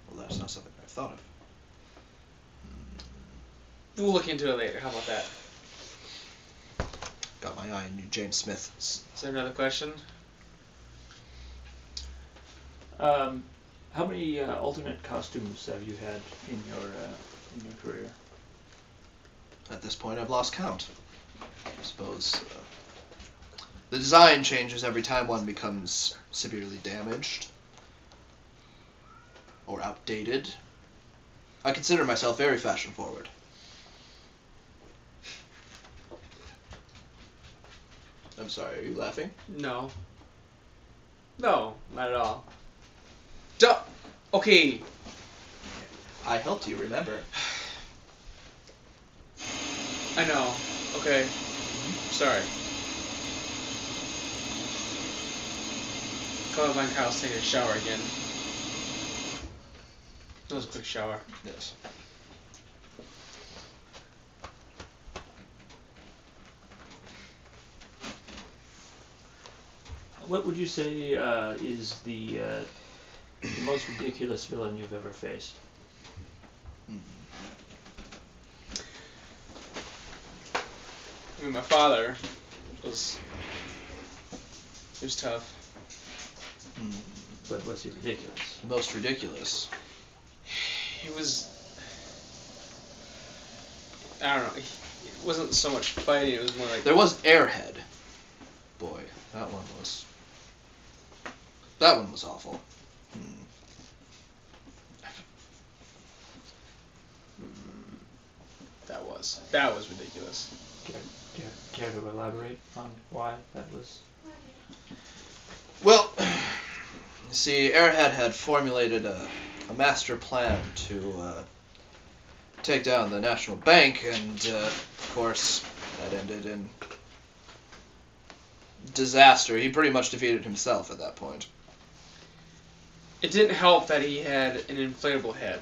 Well, that's not something I've thought of. We'll look into it later. How about that? Got my eye on you, James Smith. Is there another question? How many alternate costumes have you had in your career? At this point, I've lost count. I suppose the design changes every time one becomes severely damaged or outdated. I consider myself very fashion forward. I'm sorry, are you laughing? No. No, not at all. Duh. Okay. I helped you, remember? I know. Okay. Sorry. Come up on Kyle's taking a shower again. That was a quick shower. Yes. What would you say is the most ridiculous villain you've ever faced? I mean, my father was tough. But was he ridiculous? Most ridiculous. He was. I don't know. It wasn't so much fighting. It was more like. There was Airhead. Boy, that one was. That one was awful. That was ridiculous. Care to elaborate on why that was? Well, you see, Airhead had formulated a master plan to take down the National Bank, and of course, that ended in disaster. He pretty much defeated himself at that point. It didn't help that he had an inflatable head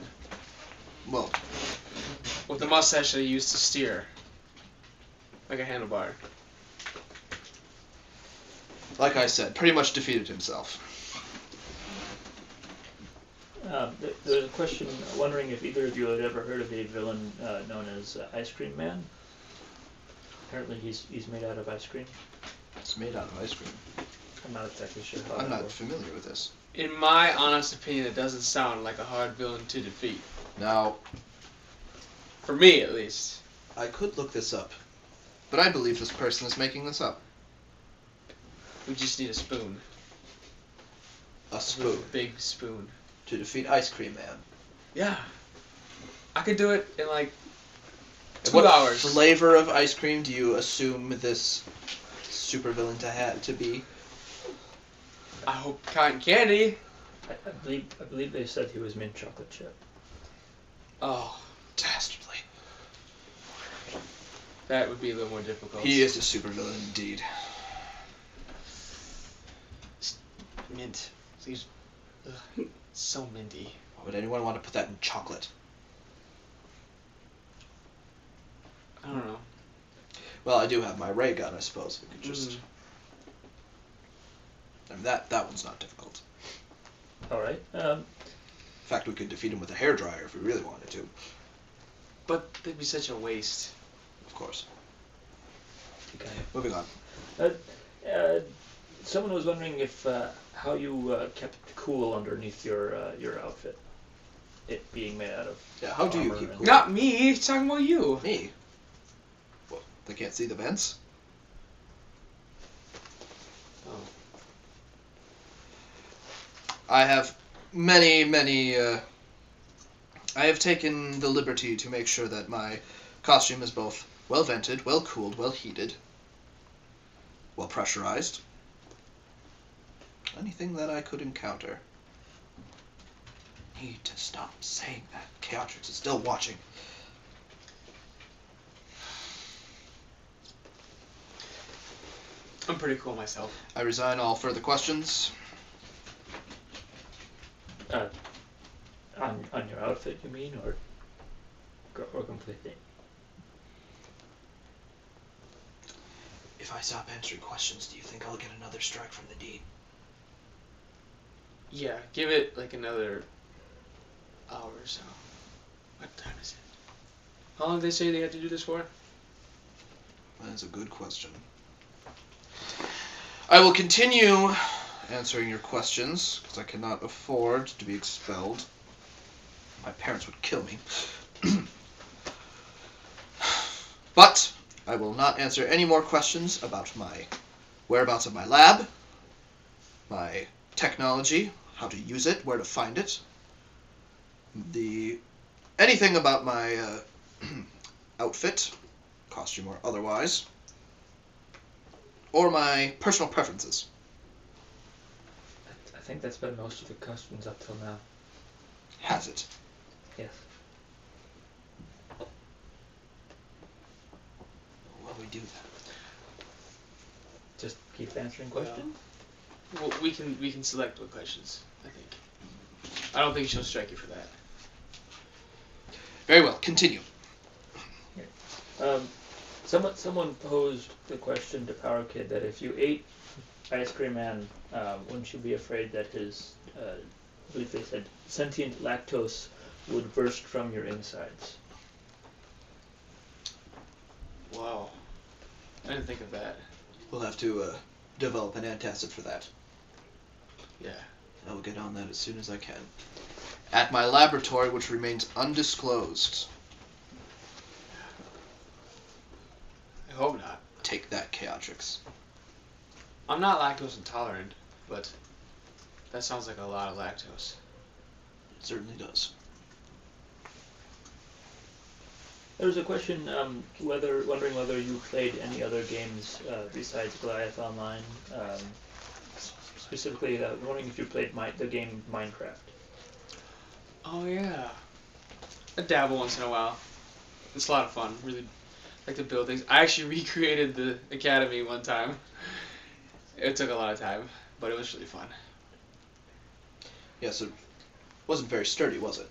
Well, with a mustache that he used to steer, like a handlebar. like I said, pretty much defeated himself. There's a question wondering if either of you had ever heard of a villain known as Ice Cream Man. Apparently he's made out of ice cream. It's made out of ice cream. I'm not exactly sure how I'm that not works. familiar with this. In my honest opinion, it doesn't sound like a hard villain to defeat. Now, For me, at least. I could look this up, but I believe this person is making this up. We just need a spoon. A spoon Big spoon. to defeat Ice Cream Man. Yeah. I could do it in like 2 What hours. flavor of ice cream do you assume this supervillain to be? I hope cotton candy. I believe they said he was mint chocolate chip. Oh, Dastardly. that would be a little more difficult. He is a supervillain indeed. Mint. He's so minty. Why would anyone want to put that in chocolate? I don't know. Well, I do have my ray gun, I suppose. We could just. I mean, that one's not difficult. All right. In fact, we could defeat him with a hairdryer if we really wanted to. But that'd be such a waste. Of course. Okay. Moving on. Someone was wondering if how you kept cool underneath your outfit, it being made out of. Yeah, how do you armor keep and- cool? Not me. He's talking about you. Me? Well, they can't see the vents? Oh. I have many I have taken the liberty to make sure that my costume is both well vented, well cooled, well heated, well pressurized. Anything that I could encounter. Need to stop saying that. Chaotrix is still watching. I'm pretty cool myself. I resign all further questions. On your outfit, you mean, or completely? If I stop answering questions, do you think I'll get another strike from the Dean? Yeah, give it like another hour or so. What time is it? How long did they say they had to do this for? That is a good question. I will continue answering your questions, because I cannot afford to be expelled. My parents would kill me. But I will not answer any more questions about my whereabouts of my lab, my technology, how to use it, where to find it, anything about my outfit, costume or otherwise, or my personal preferences. I think that's been most of the questions up till now. Has it? Yes. Will we do that? Just keep answering questions? Well, we can select what questions, I think. I don't think she'll strike you for that. Very well, continue. Someone posed the question to Powerkid that if you ate Ice Cream Man, wouldn't you be afraid that his, I believe they said, sentient lactose would burst from your insides? Wow. I didn't think of that. We'll have to develop an antacid for that. Yeah. I will get on that as soon as I can. At my laboratory, which remains undisclosed. I hope not. Take that, Chaotrix. I'm not lactose intolerant, but that sounds like a lot of lactose. It certainly does. There was a question wondering whether you played any other games besides Goliath Online. Specifically, wondering if you played the game Minecraft. Oh yeah. I dabble once in a while. It's a lot of fun. Really like to build things. I actually recreated the academy one time. It took a lot of time, but it was really fun. Yes, it wasn't very sturdy, was it?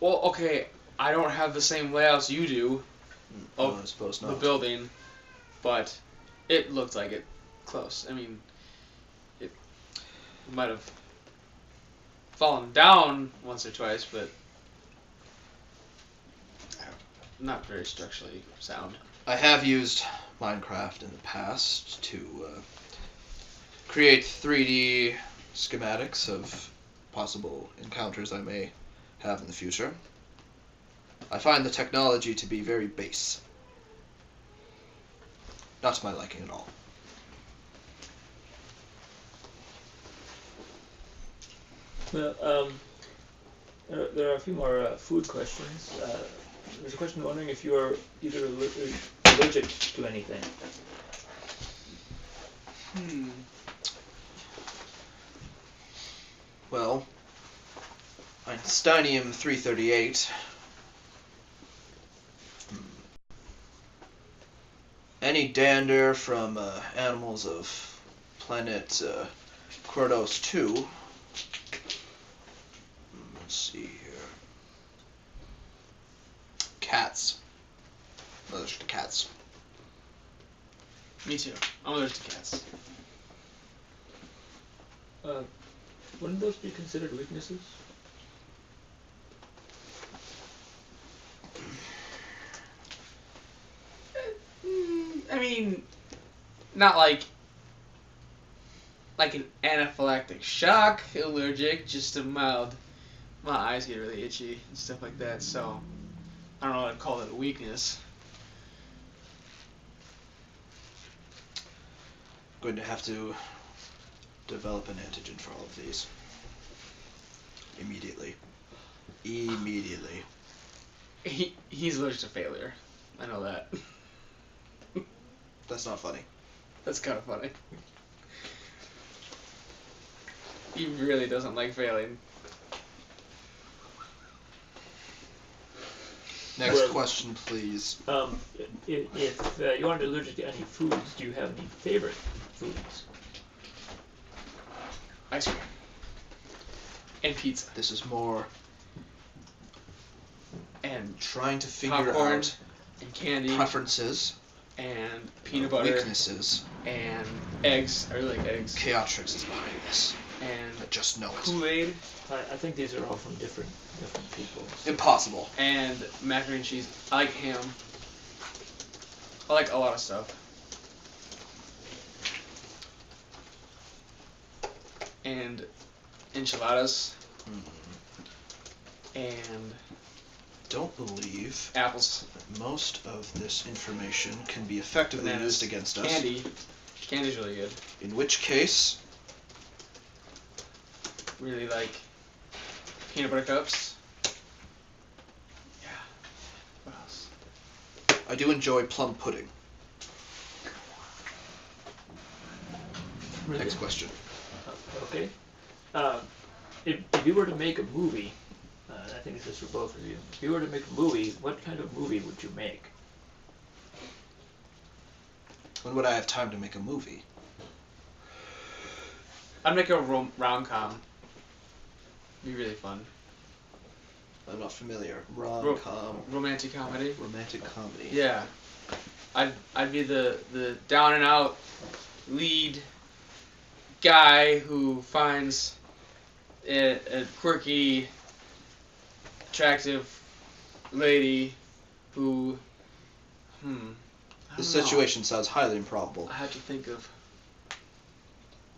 Well, okay, I don't have the same layouts you do of I suppose not. the building, but it looked like it close. I mean, it might have fallen down once or twice, but not very structurally sound. I have used Minecraft in the past to create 3D schematics of possible encounters I may have in the future. I find the technology to be very base. Not to my liking at all. Well, there are a few more food questions. There's a question wondering if you are either allergic to anything. Well, Einsteinium 338. Any dander from animals of planet Cordos 2. Let's see here. Cats. Allergic to cats. Me too. I'm allergic to cats. Wouldn't those be considered weaknesses? I mean, not like an anaphylactic shock allergic, just a mild. My eyes get really itchy and stuff like that, so I don't know what I'd call it a weakness. Going to have to develop an antigen for all of these immediately. Immediately. He's allergic to failure. I know that. That's not funny. That's kind of funny. He really doesn't like failing. Next Well- question, please. If you aren't allergic to any foods, do you have any favorite foods? Ice cream. And pizza. This is more And trying to figure popcorn. out And candy. preferences, And peanut butter. weaknesses. And eggs. I really like eggs. Chaotrix is behind this. And I just know it. Kool-Aid. I think these are all from different people. Impossible. And macaroni and cheese. I like ham. I like a lot of stuff. And enchiladas. And Don't believe apples. most of this information can be effectively Bananas. used against us. Candy. Candy's really good. In which case, Really like peanut butter cups. Yeah. What else? I do enjoy plum pudding. Really? Next question. Okay. If you were to make a movie, I think this is for both of you. If you were to make a movie, what kind of movie would you make? When would I have time to make a movie? I'd make a rom-com. Be really fun. I'm not familiar. Rom-com. Romantic comedy. Romantic comedy. Yeah. I'd be the down and out lead guy who finds a quirky, attractive lady who I This don't know. situation sounds highly improbable. I have to think of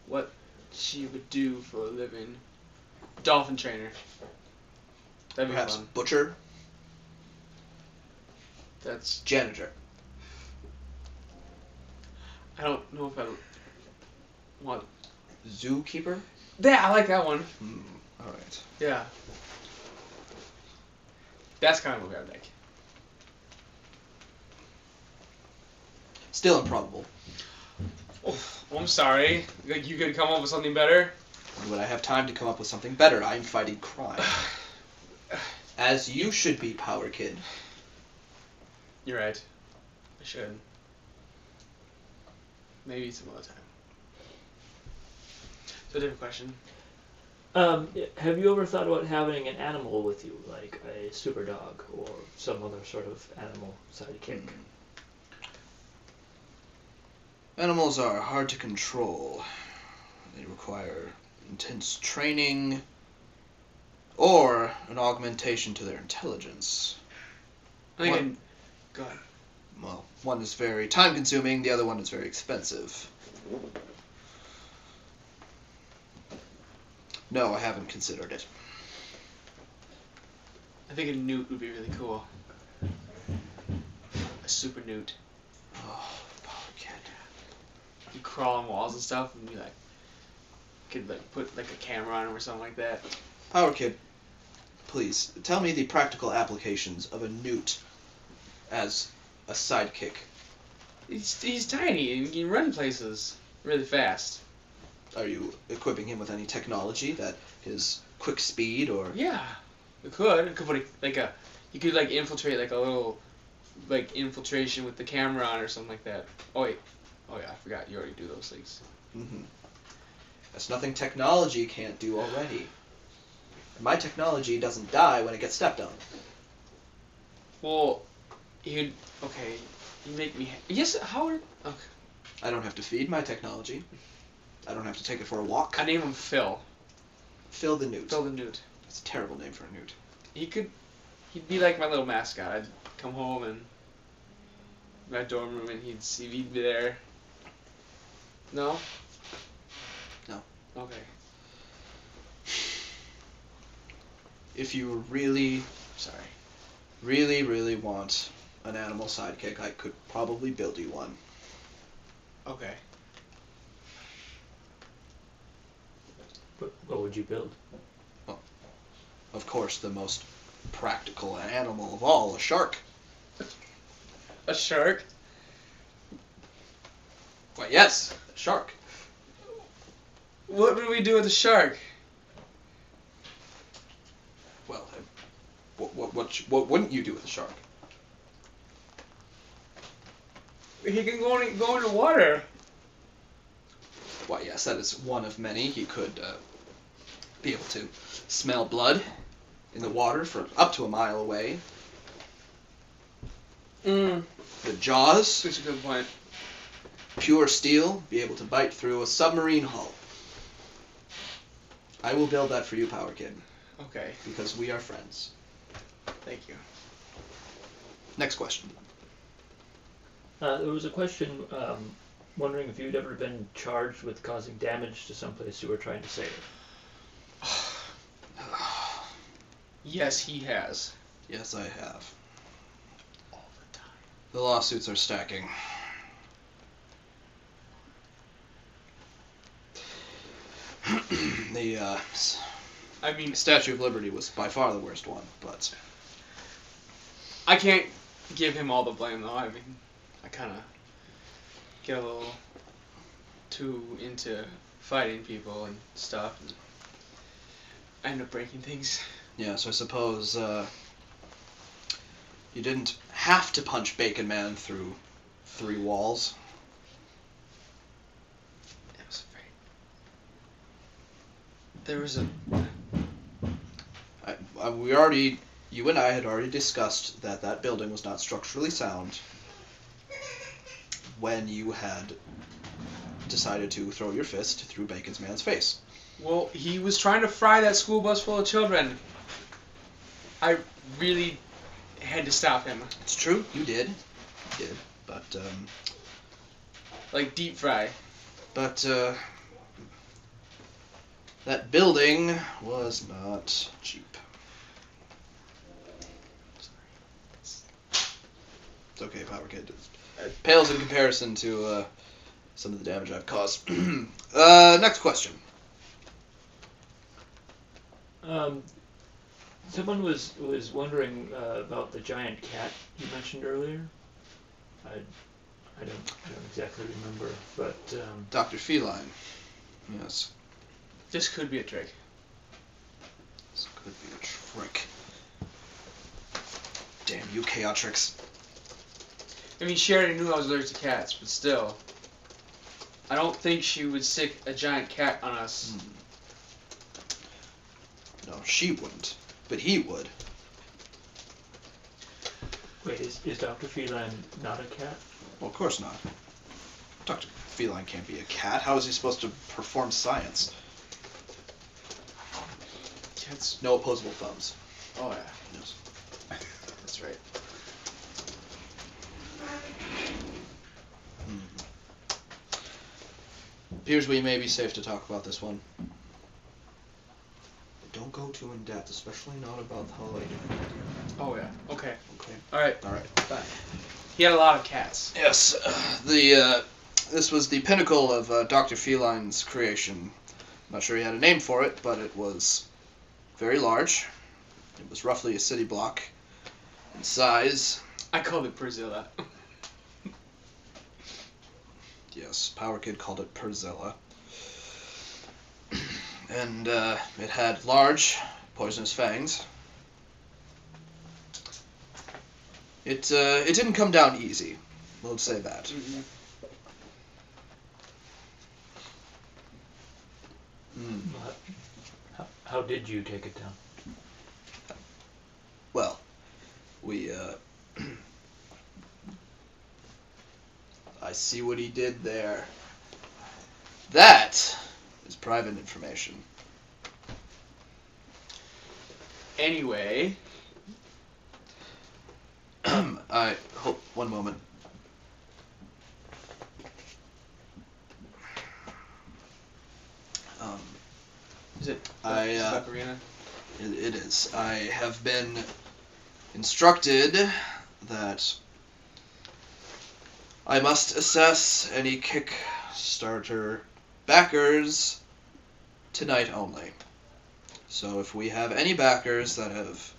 what she would do for a living. Dolphin trainer. That'd be Perhaps fun. butcher, That's. janitor. I don't know if I want. Zookeeper? Yeah, I like that one. Alright. Yeah. That's the kind of movie I'd make. Still improbable. Oh, I'm sorry. You could come up with something better. When would I have time to come up with something better? I'm fighting crime. As you should be, Powerkid. You're right. I should. Maybe some other time. So, different question. Have you ever thought about having an animal with you, like a super dog or some other sort of animal sidekick? Animals are hard to control. They require intense training or an augmentation to their intelligence. I think What? Go ahead. Well, one is very time consuming, the other one is very expensive. No, I haven't considered it. I think a newt would be really cool. A super newt. Oh, Powerkid. You crawl on walls and stuff, and you could put like a camera on him or something like that. Powerkid, please, tell me the practical applications of a newt as a sidekick. He's tiny and he can run places really fast. Are you equipping him with any technology that his quick speed or... Yeah, it could. It could put you could infiltrate like a little infiltration with the camera on or something like that. Oh wait, oh yeah, I forgot you already do those things. That's nothing technology can't do already. My technology doesn't die when it gets stepped on. Well, you make me. Yes, Howard. Okay. I don't have to feed my technology. I don't have to take it for a walk. I name him Phil. Phil the Newt. Phil the Newt. That's a terrible name for a newt. He'd be like my little mascot. I'd come home and my dorm room and he'd be there. No? No. Okay. If you really, Sorry. really want an animal sidekick, I could probably build you one. Okay. What would you build? Of course, the most practical animal of all, a shark. A shark? Why, yes, a shark. What would we do with a shark? Well, what wouldn't you do with a shark? He can go in the water. Why, yes, that is one of many. He could be able to smell blood in the water from up to a mile away. The jaws, That's a good point. pure steel, be able to bite through a submarine hull. I will build that for you, Powerkid, Okay, because we are friends. thank you. Next question. There was a question wondering if you'd ever been charged with causing damage to someplace you were trying to save. Yes, he has. Yes, I have. All the time. The lawsuits are stacking. The I mean, Statue of Liberty was by far the worst one, but I can't give him all the blame though. I mean, I kind of get a little too into fighting people and stuff, and I end up breaking things. yeah, so I suppose you didn't have to punch Bacon Man through 3 walls. It was very. There was a. You and I had already discussed that building was not structurally sound when you had decided to throw your fist through Bacon's man's face. Well, he was trying to fry that school bus full of children. I really had to stop him. It's true, you did. You did. But, Like deep fry. that building was not cheap. It's okay, Powerkid. It pales in comparison to some of the damage I've caused. Next question. Someone was wondering about the giant cat you mentioned earlier. I don't exactly remember, but Dr. Feline. Yes. This could be a trick. This could be a trick. Damn you, Chaotrix. I mean, she already knew I was allergic to cats, but still. I don't think she would stick a giant cat on us. No, she wouldn't. But he would. wait, is Dr. Feline not a cat? Well, of course not. Dr. Feline can't be a cat. How is he supposed to perform science? Cats. No opposable thumbs. Oh yeah, Yes. that's right. Appears we may be safe to talk about this one. Don't go too in depth, especially not about the holiday. Oh yeah. Okay. Okay. All right. All right. Bye. He had a lot of cats. Yes. This was the pinnacle of Dr. Feline's creation. I'm not sure he had a name for it, but it was very large. It was roughly a city block in size. I called it Priscilla. Yes, Powerkid called it Perzilla. And it had large, poisonous fangs. It didn't come down easy. We'll say that. Mm-hmm. How did you take it down? Well, we I see what he did there. That is private information. Anyway. I hope one moment. Is it? It Arena? it is. I have been instructed that I must assess any Kickstarter backers tonight only. So if we have any backers that have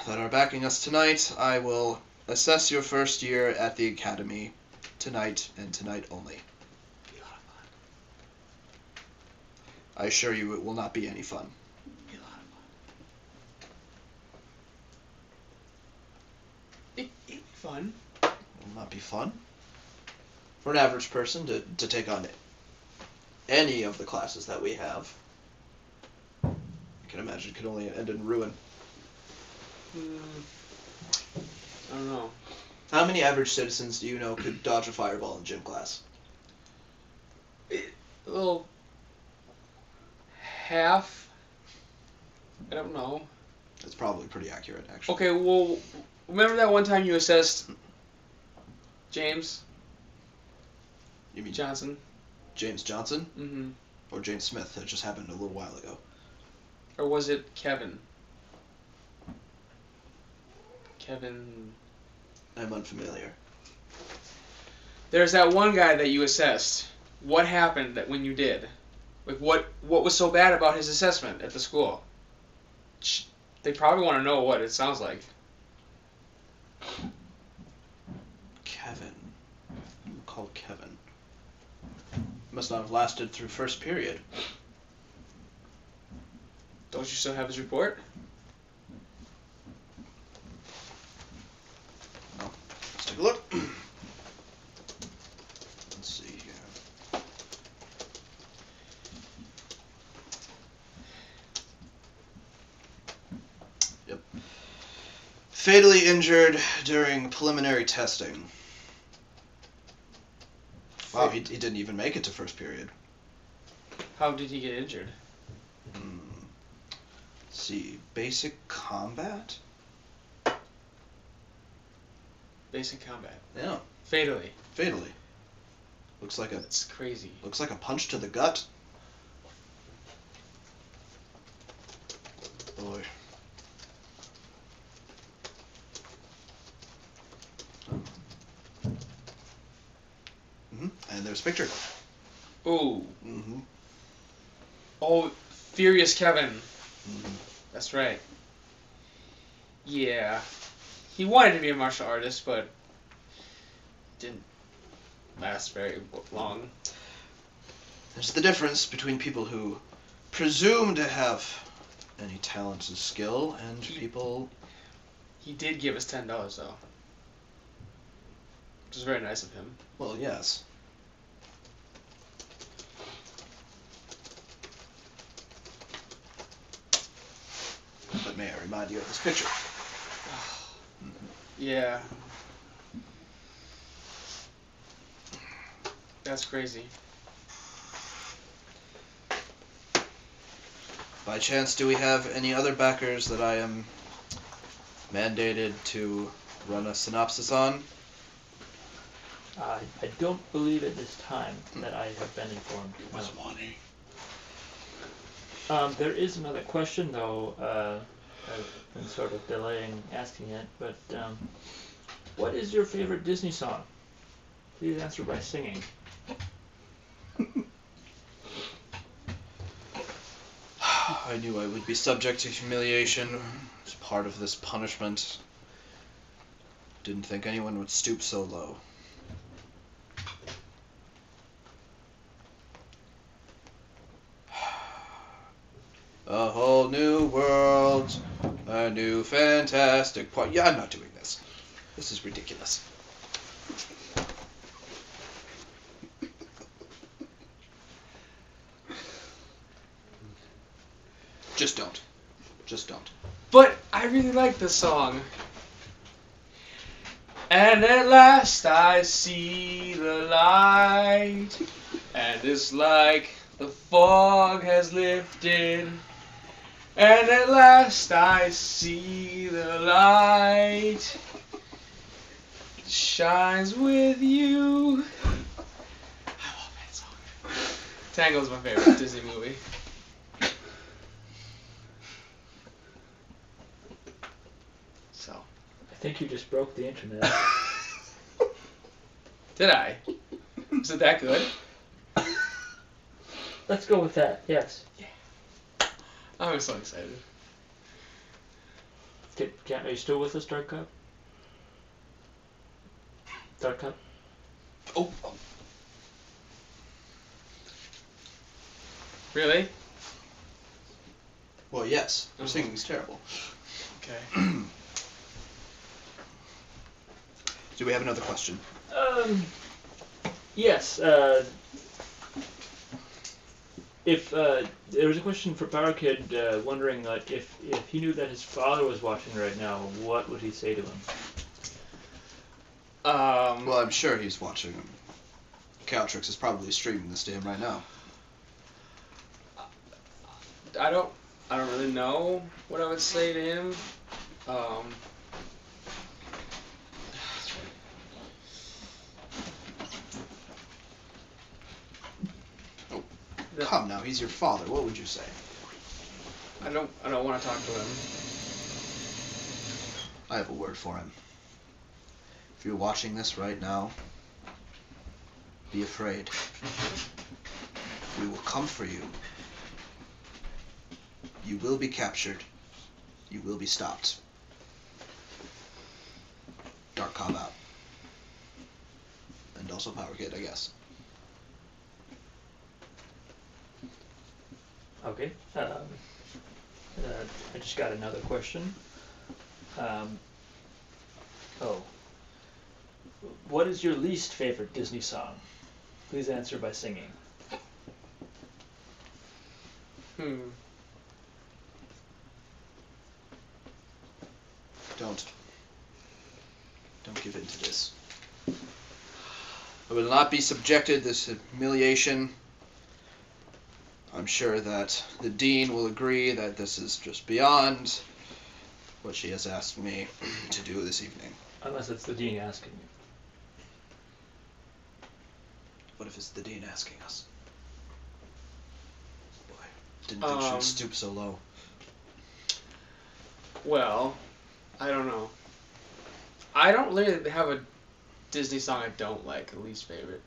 that are backing us tonight, I will assess your first year at the academy tonight and tonight only. Be a lot of fun. I assure you it will not be any fun. Be a lot of fun. It'll be fun. It will not be fun. For an average person to take on any of the classes that we have, I can imagine it could only end in ruin. I don't know. How many average citizens do you know could dodge a fireball in gym class? Well, half. I don't know. That's probably pretty accurate, actually. Okay, well, remember that one time you assessed James You mean Johnson? James Johnson? Mm-hmm. Or James Smith? That just happened a little while ago. Or was it Kevin? Kevin... I'm unfamiliar. There's that one guy that you assessed. What happened when you did? Like, what was so bad about his assessment at the school? They probably want to know what it sounds like. Kevin. We'll call Kevin. Must not have lasted through first period. Don't you still have his report? Let's take a look. Let's see here. Yep. Fatally injured during preliminary testing. Wow, he didn't even make it to first period. How did he get injured? Let's see. Basic combat? Basic combat. Yeah. Fatally. Fatally. Looks like That's crazy. a punch to the gut. Boy. And there's a picture. Ooh. Mm-hmm. Oh, Furious Kevin. Mm-hmm. That's right. Yeah. He wanted to be a martial artist, but didn't last very long. There's the difference between people who presume to have any talent and skill and people... He did give us $10 though. Which was very nice of him. Well, yes. But may I remind you of this picture? Yeah. That's crazy. By chance, do we have any other backers that I am mandated to run a synopsis on? I don't believe at this time that I have been informed. It was money. There is another question, though. I've been sort of delaying asking it, but what is your favorite Disney song? Please answer by singing. I knew I would be subject to humiliation as part of this punishment. Didn't think anyone would stoop so low. A whole new world, a new fantastic part. Yeah, I'm not doing this. This is ridiculous. Just don't. Just don't. But I really like this song. And at last I see the light, and it's like the fog has lifted. And at last I see the light, it shines with you. I love that song. Tango's my favorite Disney movie. So. I think you just broke the internet. Did I? Was it that good? Let's go with that, yes. I'm so excited. Are you still with us, Dark Cop? Dark Cop? Oh, Really? well, yes. Your singing's terrible. Okay. Do we have another question? Yes. If there was a question for Powerkid, wondering like if he knew that his father was watching right now, what would he say to him? Well, I'm sure he's watching him. Caltrix is probably streaming this to him right now. I don't really know what I would say to him. Come now, he's your father. What would you say? I don't want to talk to him. I have a word for him. If you're watching this right now, be afraid. We will come for you. You will be captured. You will be stopped. Dark Cop out. And also Powerkid, I guess. Okay. I just got another question. What is your least favorite Disney song? Please answer by singing. Don't give in to this. I will not be subjected to this humiliation. I'm sure that the Dean will agree that this is just beyond what she has asked me to do this evening. Unless it's the Dean asking you. What if it's the Dean asking us? Boy, didn't think she would stoop so low. Well, I don't know. I don't really have a Disney song I don't like, a least favorite.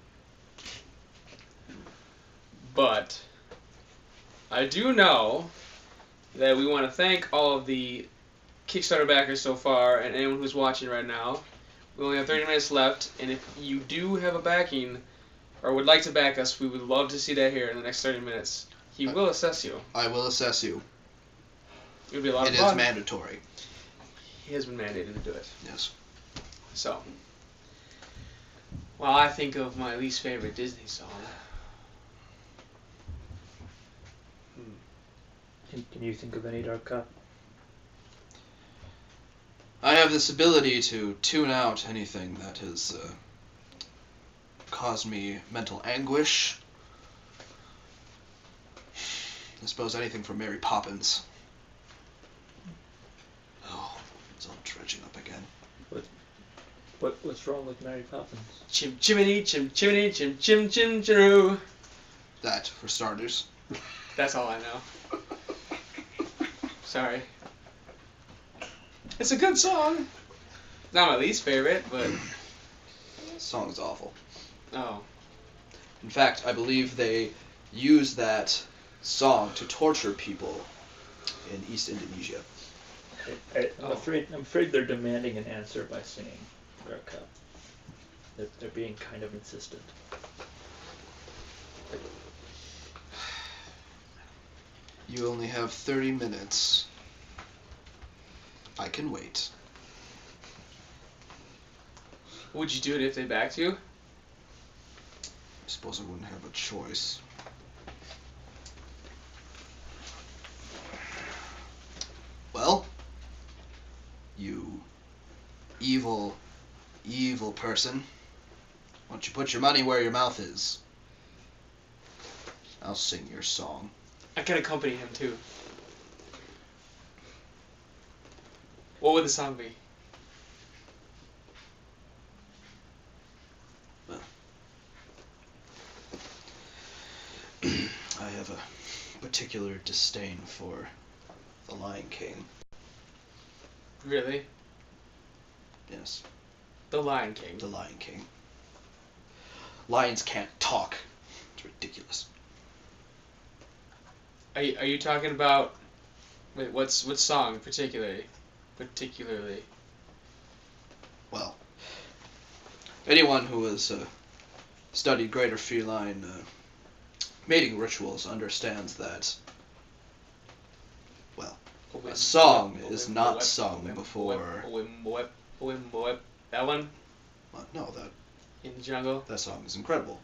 But I do know that we want to thank all of the Kickstarter backers so far and anyone who's watching right now. We only have 30 minutes left, and if you do have a backing or would like to back us, we would love to see that here in the next 30 minutes. He will assess you. I will assess you. It would be a lot of It fun. is mandatory. He has been mandated to do it. Yes. So, while I think of my least favorite Disney song. Can you think of any, Dark Cop? I have this ability to tune out anything that has caused me mental anguish. I suppose anything from Mary Poppins. Oh, it's all dredging up again. What's wrong with Mary Poppins? Chim chimney, chim chimney, chim chim chim chiroo. That, for starters. That's all I know. Sorry. It's a good song. Not my least favorite, but... The song's awful. Oh. In fact, I believe they use that song to torture people in East Indonesia. I'm afraid they're demanding an answer by singing, Dark Cop. They're being kind of insistent. You only have 30 minutes. I can wait. Would you do it if they backed you? I suppose I wouldn't have a choice. Well, you evil, evil person. Why don't you put your money where your mouth is? I'll sing your song. I can accompany him too. What would the song be? Well, I have a particular disdain for the Lion King. Really? Yes, The Lion King. the Lion King. Lions can't talk. It's ridiculous. Are you talking about... Wait, what song particularly? particularly? Well, anyone who has studied greater feline mating rituals understands that, well, a song is not sung before... That one? No, that In the jungle? that song is incredible.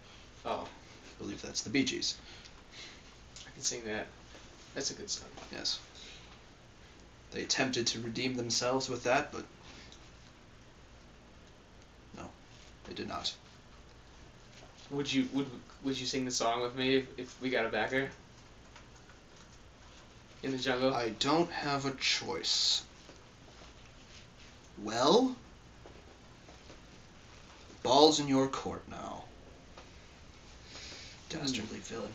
Oh, I believe that's the Bee Gees. I can sing that. That's a good song. Yes. They attempted to redeem themselves with that, but no, they did not. Would you sing the song with me if we got a backer? In the jungle? I don't have a choice. Well, ball's in your court now. Dastardly villain.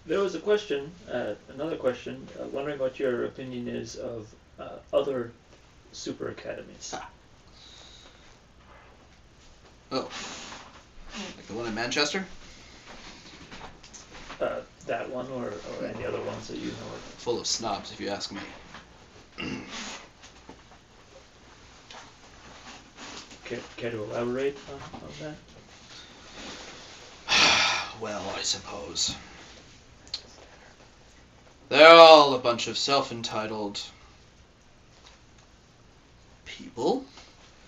There was a question, another question, wondering what your opinion is of other super academies. Oh. Like the one in Manchester? That one or any other ones that you know of? Full of snobs, if you ask me. Care to elaborate on that? Well, I suppose. They're all a bunch of self-entitled people.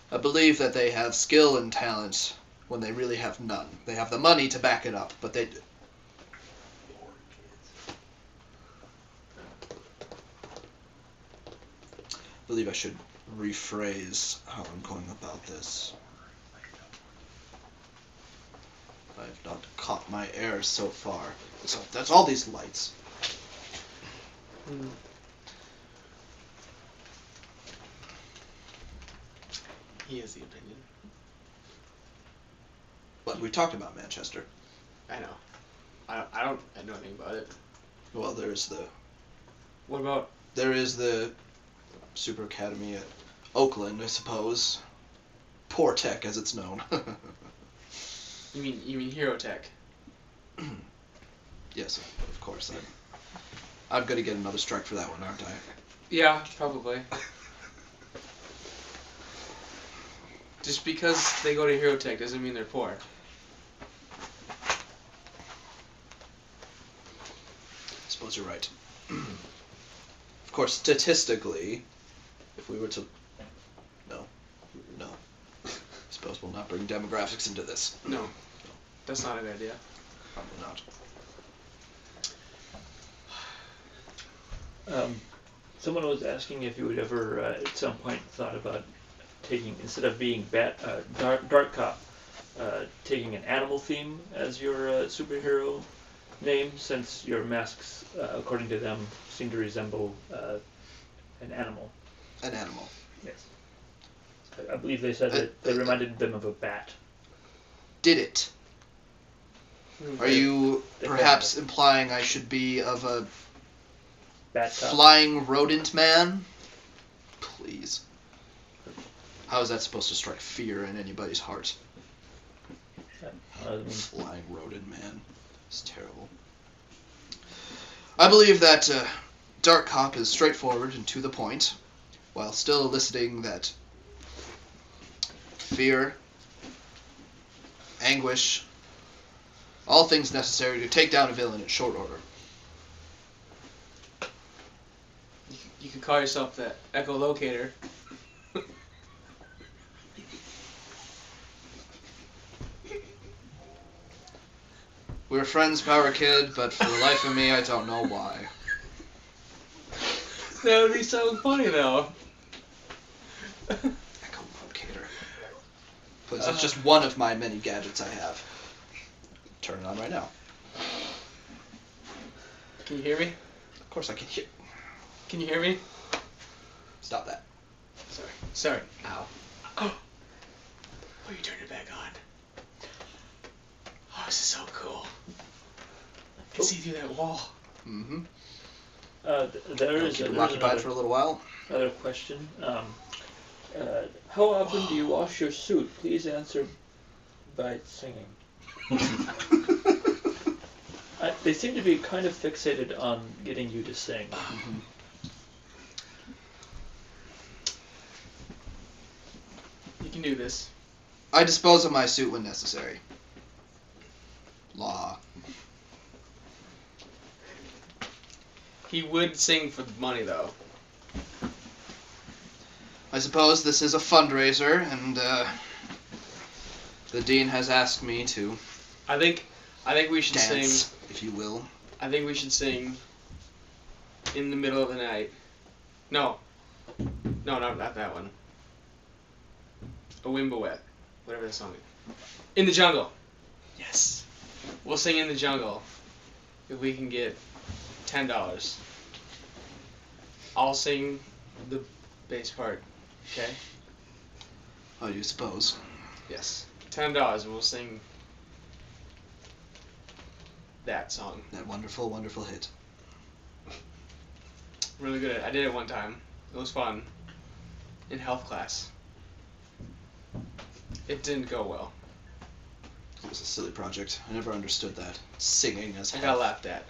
I believe that they have skill and talent when they really have none. They have the money to back it up, but they... I believe I should rephrase how I'm going about this. I have not caught my air so far. So that's all these lights. He has the opinion. But we talked about Manchester. I know. I don't know anything about it. Well, there's the... What about... There is the Super Academy at Oakland, I suppose. Poor Tech, as it's known. You mean Hero Tech? Yes, of course. I'm gonna get another strike for that one, aren't I? Yeah, probably. Just because they go to Hero Tech doesn't mean they're poor. I suppose you're right. Of course, statistically, if we were to... No. I suppose we'll not bring demographics into this. No. That's not a good idea. Probably not. Someone was asking if you would ever, at some point, thought about taking, instead of being Dark Cop, taking an animal theme as your superhero name, since your masks, according to them, seem to resemble an animal. An animal. Yes. I believe they said that they reminded them of a bat. Did it? Are you perhaps implying I should be of a Bat cop. flying rodent man? Please. How is that supposed to strike fear in anybody's heart? Flying rodent man. It's terrible. I believe that Dark Cop is straightforward and to the point, while still eliciting that fear, anguish, all things necessary to take down a villain in short order. You could call yourself the echolocator. We're friends, Powerkid, but for the life of me, I don't know why. That would be so funny, though. Echolocator. Please, that's just one of my many gadgets I have. Turn it on right now. Can you hear me? Of course I can hear. Can you hear me? Stop that. Sorry. Ow. Oh, you turned it back on. Oh, this is so cool. I can see through that wall. Mm-hmm. There is keep them occupied for a little while. Another question. How often do you wash your suit? Please answer by singing. They seem to be kind of fixated on getting you to sing. Mhm. You can do this. I dispose of my suit when necessary. Law. He would sing for the money, though. I suppose this is a fundraiser, and the dean has asked me to I think we should dance, sing. if you will. I think we should sing in the middle of the night. No, not that one. A Wimbawet, whatever the song is. In the jungle. Yes. We'll sing in the jungle if we can get $10. I'll sing the bass part. Okay. How do you suppose? Yes. $10 and we'll sing that song. That wonderful, wonderful hit. Really good. I did it one time. It was fun. In health class. It didn't go well. It was a silly project. I never understood that. Singing as I got laughed at.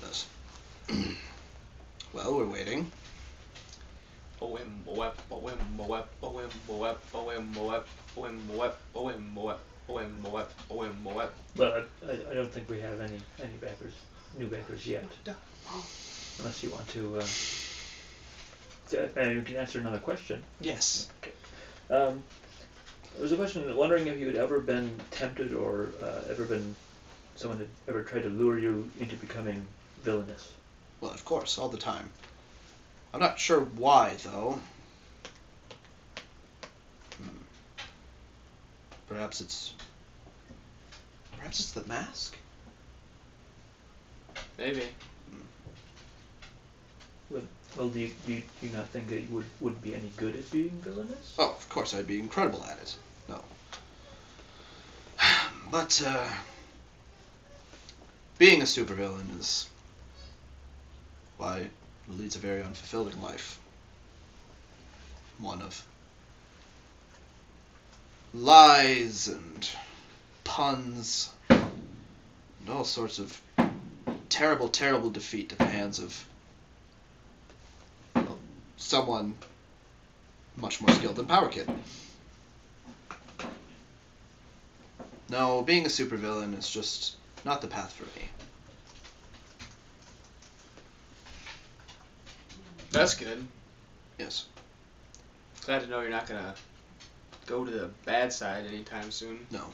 Yes. Well, we're waiting. But I don't think we have any backers, new backers yet. Unless you want to. You can answer another question. Yes. There was a question wondering if you had ever been tempted or someone had ever tried to lure you into becoming villainous. Well, of course, all the time. I'm not sure why, though. Perhaps it's the mask? Maybe. Well, do you not think that you would be any good at being villainous? Oh, of course, I'd be incredible at it. No. But, being a supervillain is why it leads a very unfulfilling life. One of lies and puns and all sorts of terrible, terrible defeat at the hands of someone much more skilled than Powerkid. No, being a supervillain is just not the path for me. That's good. Yes. Glad to know you're not gonna go to the bad side anytime soon. No.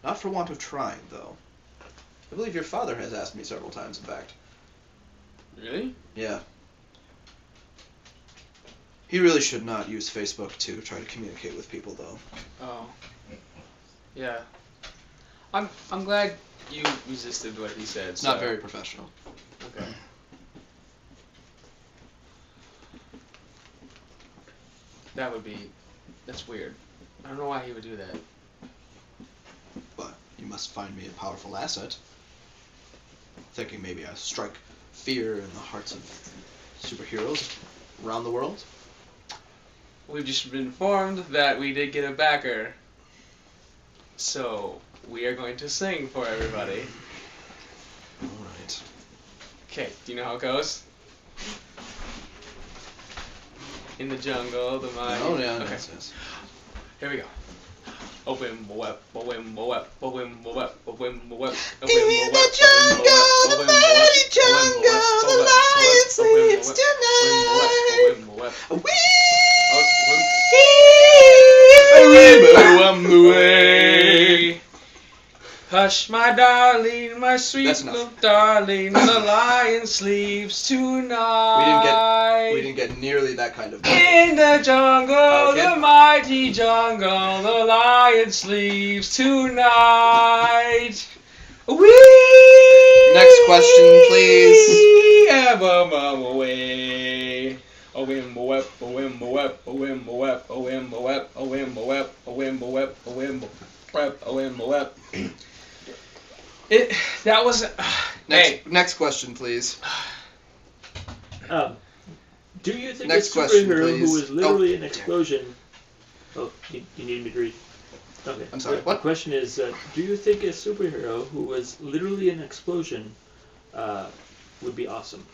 Not for want of trying, though. I believe your father has asked me several times, in fact. Really? Yeah. He really should not use Facebook to try to communicate with people, though. Oh. Yeah. I'm glad you resisted what he said. So. Not very professional. Okay. That's weird. I don't know why he would do that. But you must find me a powerful asset. Thinking maybe I strike fear in the hearts of superheroes around the world. We've just been informed that we did get a backer. So, we are going to sing for everybody. Alright. Okay, do you know how it goes? In the jungle, the mine. Oh, yeah, okay. yes. Here we go. In the jungle, the mighty jungle, the lion sleeps tonight. Hush, my darling, my sweet That's enough. little darling, the lion sleeps tonight. We didn't get nearly that kind of. In the jungle, Okay. the mighty jungle, the lion sleeps tonight. Wee! Next question, please. Away. A wimble wep, a wimble wep, a wimble wep, a wimble wep, a wimble wep, a wimble wep, a wimble wep, a wimble wep. That was. Next question, please. Do you think Next a question, superhero please. who is literally an explosion... Oh, you need me to read. Okay. I'm sorry, The what? question is, do you think a superhero who was literally an explosion would be awesome?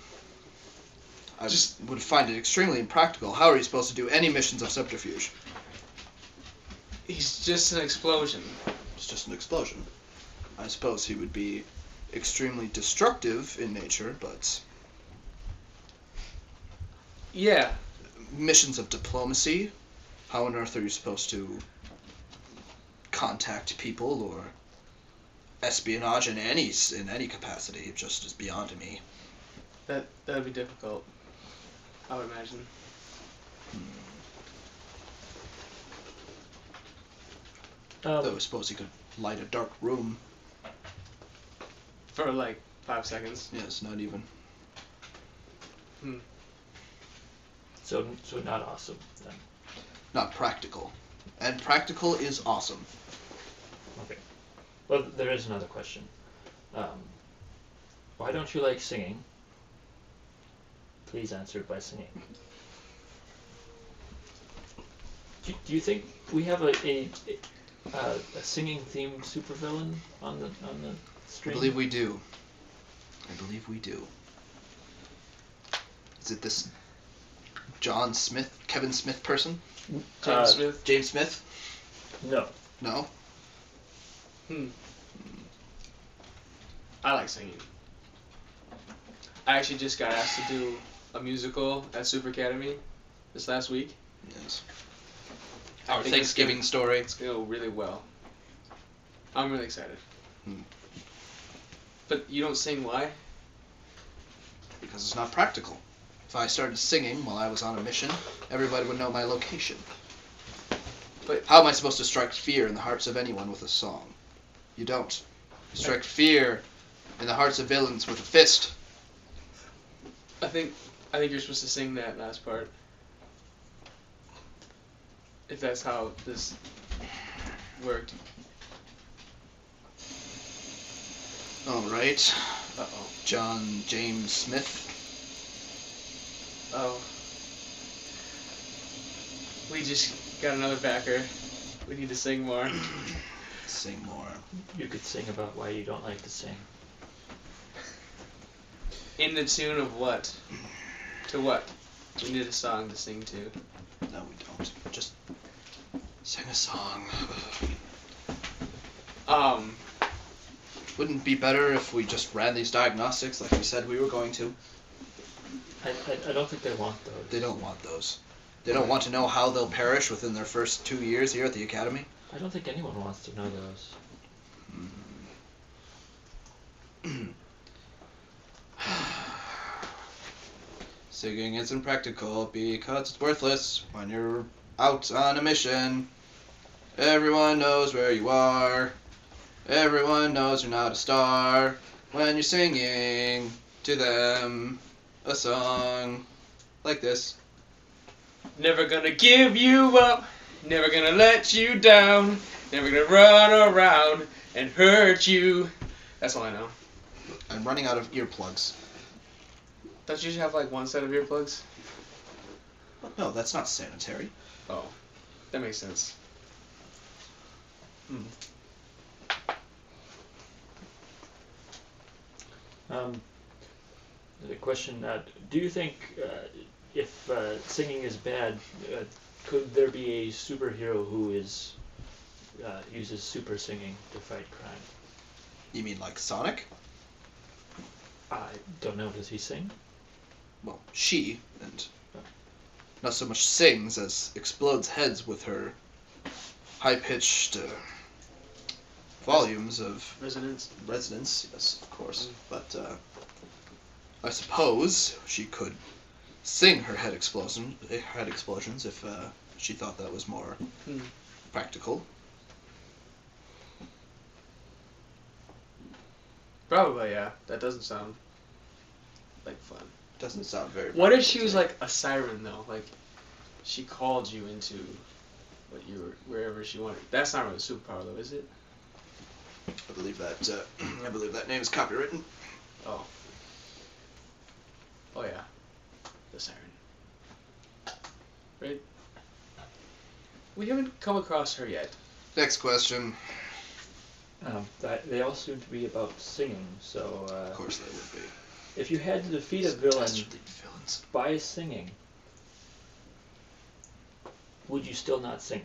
I would find it extremely impractical. How are you supposed to do any missions of subterfuge? He's just an explosion. It's just an explosion. I suppose he would be extremely destructive in nature, but Yeah. missions of diplomacy? How on earth are you supposed to contact people or espionage in any capacity? It just is beyond me. That would be difficult, I would imagine. Though I suppose he could light a dark room. For like 5 seconds. Yes, not even. So not awesome then. Not practical. And practical is awesome. Okay. Well, there is another question. Why don't you like singing? Please answer it by singing. Do you think we have a singing themed supervillain on the I stream? believe we do. Is it this Kevin Smith person? James Smith. James Smith? No. No? I like singing. I actually just got asked to do a musical at Super Academy this last week. Yes. I Our think Thanksgiving story. It's going to go really well. I'm really excited. Hmm. But you don't sing, why? Because it's not practical. If I started singing while I was on a mission, everybody would know my location. But how am I supposed to strike fear in the hearts of anyone with a song? You don't. You strike fear in the hearts of villains with a fist. I think you're supposed to sing that last part. If that's how this worked. Alright. Uh-oh. James Smith. Oh. We just got another backer. We need to sing more. Sing more. You could sing about why you don't like to sing. In the tune of what? To what? We need a song to sing to. No, we don't. Just sing a song. Wouldn't it be better if we just ran these diagnostics like we said we were going to? I don't think they want those. They don't want those. They don't want to know how they'll perish within their first 2 years here at the academy. I don't think anyone wants to know those. Singing isn't practical because it's worthless when you're out on a mission. Everyone knows where you are. Everyone knows you're not a star when you're singing to them a song like this. Never gonna give you up. Never gonna let you down. Never gonna run around and hurt you. That's all I know. I'm running out of earplugs. Don't you have like one set of earplugs? No, that's not sanitary. Oh, that makes sense. The question, do you think if singing is bad, could there be a superhero who uses super singing to fight crime? You mean like Sonic? I don't know. Does he sing? Well, she, and not so much sings as explodes heads with her high-pitched volumes of Resonance. resonance, yes, of course. But I suppose she could sing her head explosions if she thought that was more practical. Probably, yeah. That doesn't sound like fun. Doesn't sound very. What if she was like a siren though? Like she called you into what you were wherever she wanted. That's not really a superpower though, is it? I believe that name is copywritten. Oh. Oh yeah. The siren. Right? We haven't come across her yet. Next question. They all seem to be about singing, so Of course they would be. if you had to defeat a villain Dastardly villains. by singing, would you still not sing?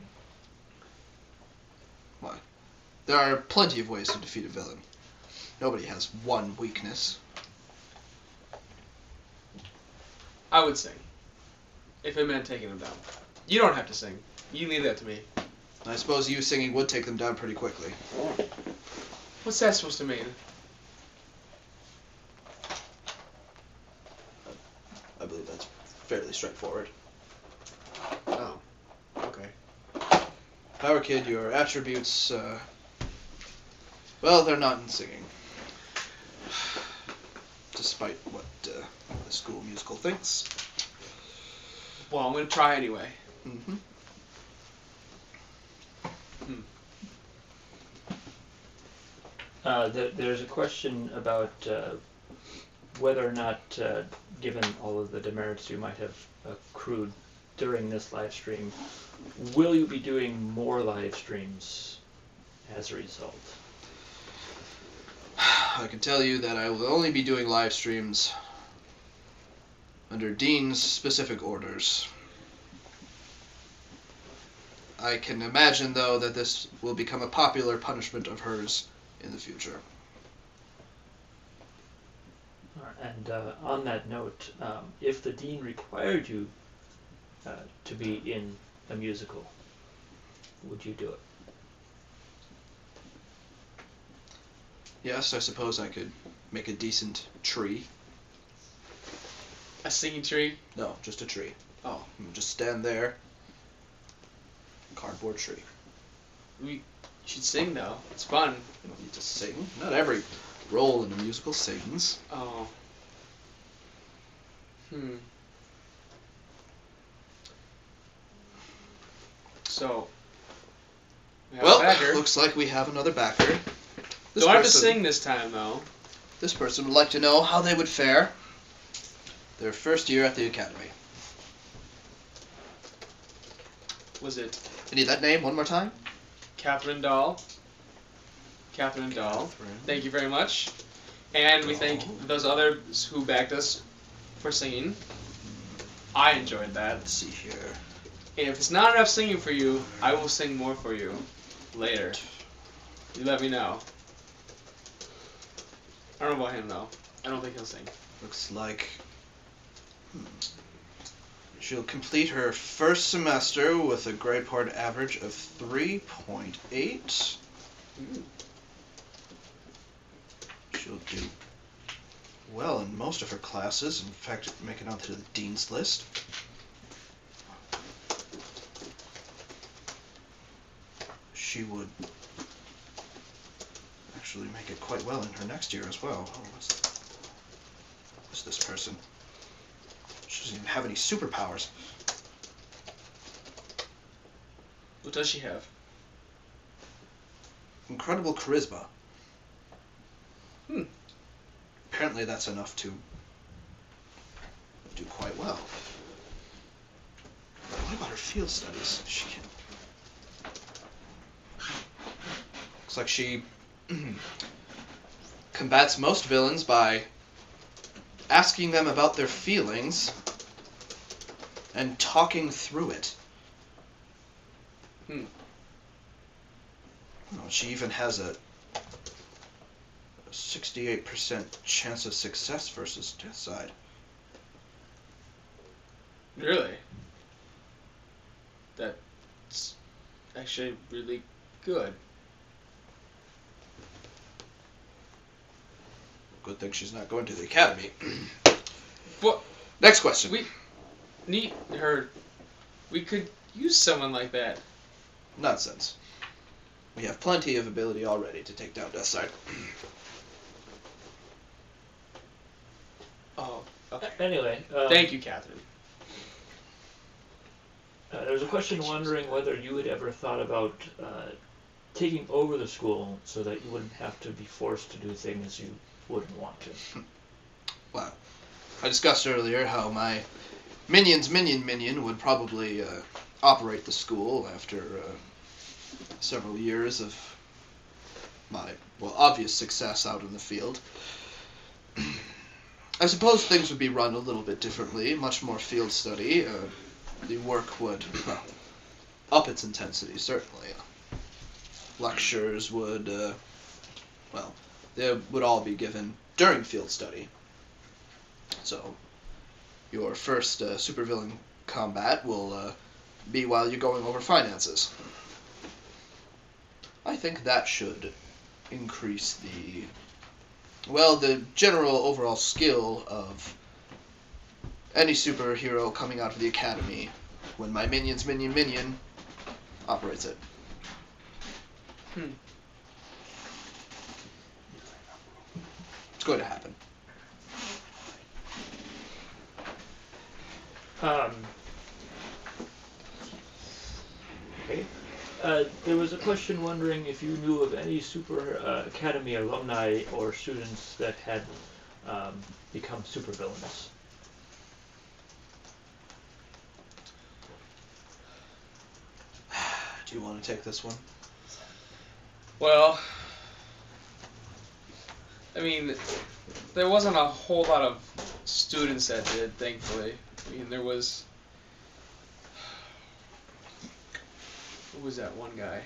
Why? There are plenty of ways to defeat a villain. Nobody has one weakness. I would sing. If it meant taking him down. You don't have to sing. You leave that to me. I suppose you singing would take them down pretty quickly. What's that supposed to mean? I believe that's fairly straightforward. Oh. Okay. Powerkid, your attributes, well, they're not in singing. Despite what the school musical thinks. Well, I'm gonna try anyway. Mm-hmm. There's a question about whether or not, given all of the demerits you might have accrued during this live stream, will you be doing more live streams as a result? I can tell you that I will only be doing live streams under Dean's specific orders. I can imagine, though, that this will become a popular punishment of hers in the future. And on that note, if the dean required you to be in a musical, would you do it? Yes, I suppose I could make a decent tree. A singing tree? No, just a tree. Oh. Just stand there. Cardboard tree. We should sing though. It's fun. You don't need to sing. Not every role in a musical sings. Oh. So. We have a Well, backer. looks like we have another backer. This Don't have to person- sing this time though. This person would like to know how they would fare their first year at the academy. Was it I need that name one more time. Catherine Dahl? Catherine Dahl. Thank you very much. And we thank those others who backed us for singing. I enjoyed that. Let's see here. And if it's not enough singing for you, I will sing more for you later. You let me know. I don't know about him though. I don't think he'll sing. Looks like she'll complete her first semester with a grade point average of 3.8. She'll do well in most of her classes. In fact, make it onto the dean's list. She would actually make it quite well in her next year as well. Oh, what's this person? She doesn't even have any superpowers. What does she have? Incredible charisma. Apparently that's enough to do quite well. But what about her field studies? She can... Looks like she combats most villains by asking them about their feelings and talking through it. Oh, she even has a 68% chance of success versus death side. Really? That's actually really good. Good thing she's not going to the academy. What? Next question. We need her. We could use someone like that. Nonsense. We have plenty of ability already to take down Deathside. Oh, okay. Anyway, Thank you, Catherine. There was a question wondering whether you had ever thought about taking over the school so that you wouldn't have to be forced to do things you wouldn't want to. Well, I discussed earlier how my minion's minion would probably operate the school after several years of my, obvious success out in the field, I suppose things would be run a little bit differently, much more field study. The work would, up its intensity, certainly. Lectures would, they would all be given during field study. So, your first supervillain combat will be while you're going over finances. I think that should increase the general overall skill of any superhero coming out of the academy when my minion's minion operates it. It's going to happen. Okay. There was a question wondering if you knew of any Super Academy alumni or students that had become supervillains. Do you want to take this one? Well, I mean, there wasn't a whole lot of students that did, thankfully. I mean, there was... Who was that one guy?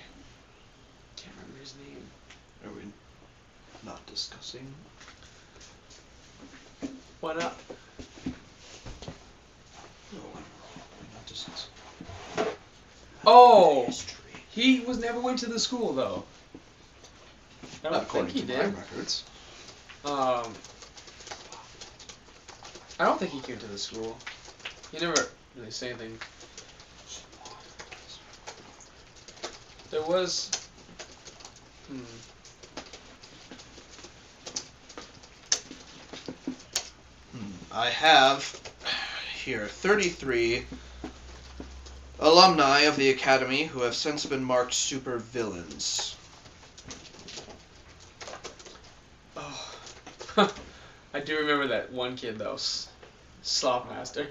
Can't remember his name. Are we not discussing? Why not? No, we're not discussing. Oh! History. He never went to the school, though. I don't Not think according he to did. my records. I don't think he came to the school. He never really said anything. There was... I have here 33 alumni of the Academy who have since been marked super villains. Oh. I do remember that one kid, though. Slopmaster.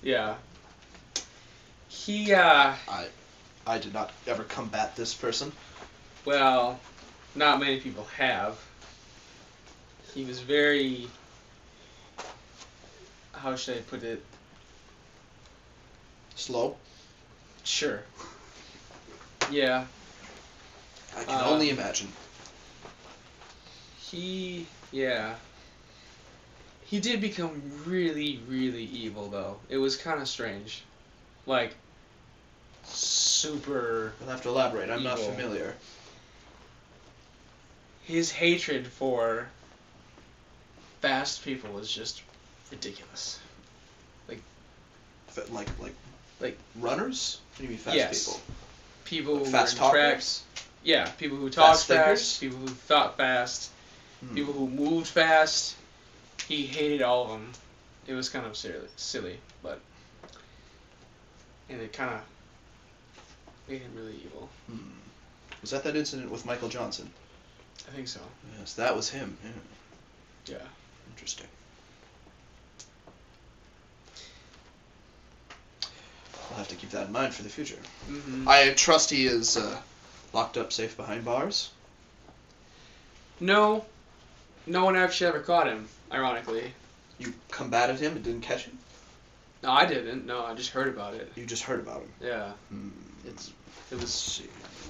Yeah. He, I did not ever combat this person. well, not many people have. He was very... How should I put it? Slow. Sure. Yeah. I can only imagine. He did become really, really evil, though. It was kind of strange. Like, super You'll have to elaborate. I'm not evil. familiar. His hatred for fast people was just ridiculous. Like runners? What do you mean fast Yes. people? People who Fast were in talkers? tracks. Yeah, people who talked Fast thinkers? fast, people who thought fast, Hmm. people who moved fast. He hated all of them. It was kind of silly, but... And it kind of made him really evil. Was that incident with Michael Johnson? I think so. Yes, that was him. Yeah. Yeah. Interesting. I'll have to keep that in mind for the future. Mm-hmm. I trust he is locked up safe behind bars. No one actually ever caught him, ironically. You combated him and didn't catch him? No, I didn't. No, I just heard about it. You just heard about him. Yeah. It Let's was see.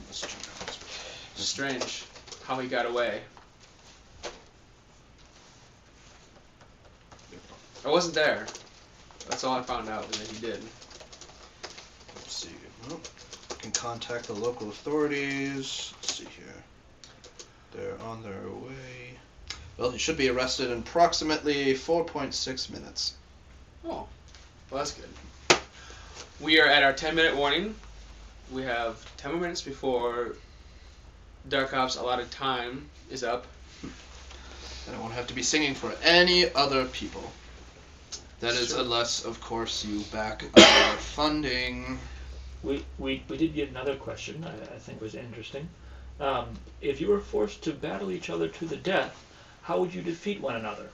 Let's check out this. strange how he got away. I wasn't there. That's all I found out was that he did. Let's see. Well, can contact the local authorities. Let's see here. They're on their way. Well, he should be arrested in approximately 4.6 minutes. Oh, well, that's good. We are at our 10-minute warning. We have 10 more minutes before Dark Cop's allotted time is up. And I won't have to be singing for any other people. That is, Sure. unless, of course, you back our funding. We did get another question I think was interesting. If you were forced to battle each other to the death, how would you defeat one another?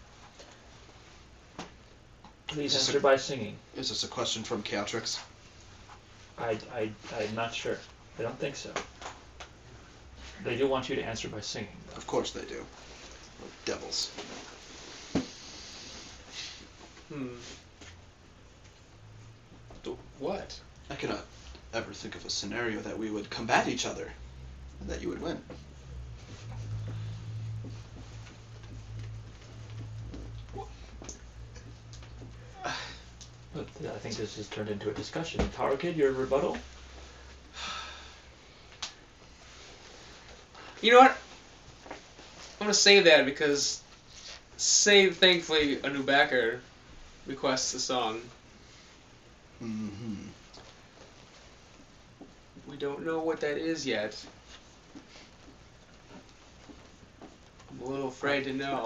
Please Is this answer by singing. Is this a question from Chaotrix? I'm not sure. I don't think so. They do want you to answer by singing. Of course they do. Devils. What? I cannot ever think of a scenario that we would combat each other and that you would win. But I think this has turned into a discussion. Powerkid, your rebuttal? You know what? I'm gonna save that because, thankfully, a new backer requests a song. Mm-hmm. We don't know what that is yet. I'm a little afraid to know.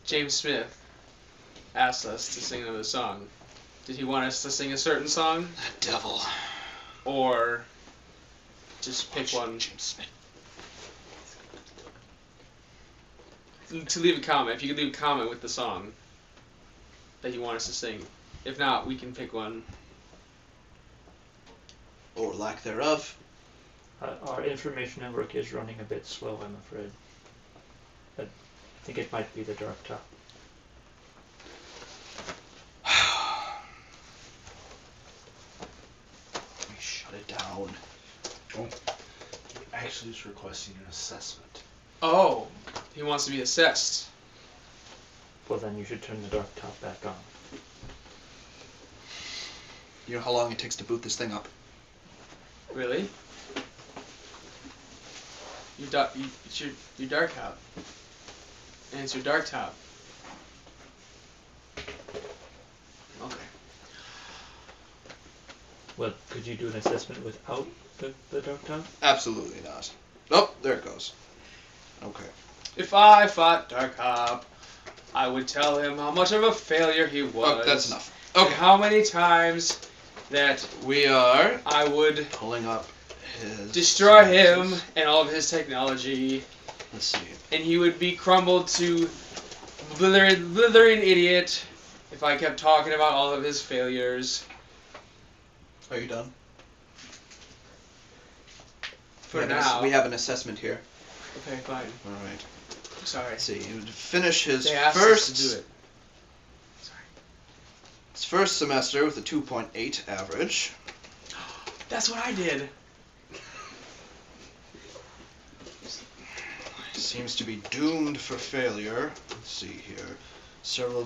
James Smith asked us to sing another song. Did he want us to sing a certain song? That devil. Or just pick one? James Smith. To leave a comment. If you could leave a comment with the song that you want us to sing. If not, we can pick one. Or lack thereof. Our information network is running a bit slow, I'm afraid. But I think it might be the Dark Top. We shut it down. Oh, he actually is requesting an assessment. Oh, he wants to be assessed. Well, then you should turn the Dark Top back on. You know how long it takes to boot this thing up? Really? It's your dark top. And it's your dark top. Okay. Well, could you do an assessment without the Dark Top? Absolutely not. Oh, there it goes. Okay. If I fought Dark Cop, I would tell him how much of a failure he was. Oh, that's enough. And Okay. how many times that We are I would pulling up his... destroy him and all of his technology, Let's see. and he would be crumbled to blithering idiot if I kept talking about all of his failures. Are you done? For now. We have an assessment here. Okay, fine. Alright. Sorry. Let's see. He would finish his They asked first... us to do it. Sorry. His first semester with a 2.8 average. That's what I did. Seems to be doomed for failure. Let's see here. Several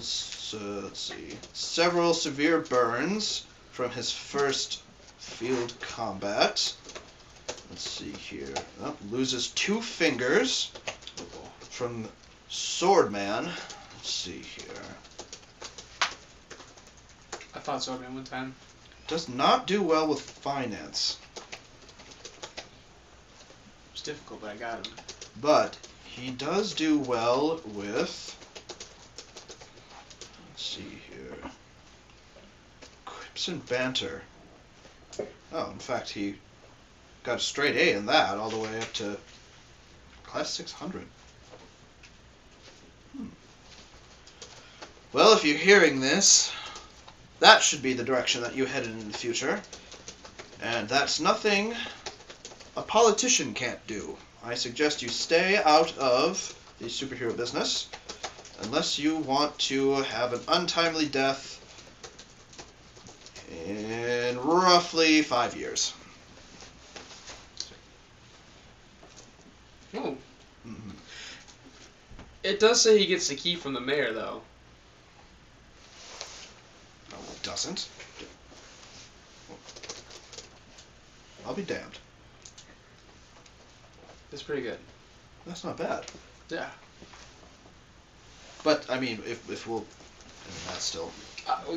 severe burns from his first field combat. Let's see here. Oh, loses 2 fingers from Swordman. Let's see here. I fought Swordman one time. Does not do well with finance, It was difficult, but I got him. but he does do well with... Let's see here. Quips and banter. Oh, in fact, he got a straight A in that, all the way up to class 600. Well, if you're hearing this, that should be the direction that you headed in the future. And that's nothing a politician can't do. I suggest you stay out of the superhero business unless you want to have an untimely death in roughly 5 years. Oh. Mm-hmm. It does say he gets the key from the mayor, though. No, it doesn't. I'll be damned. It's pretty good. That's not bad. Yeah. But, I mean, if we'll... I mean, that's still...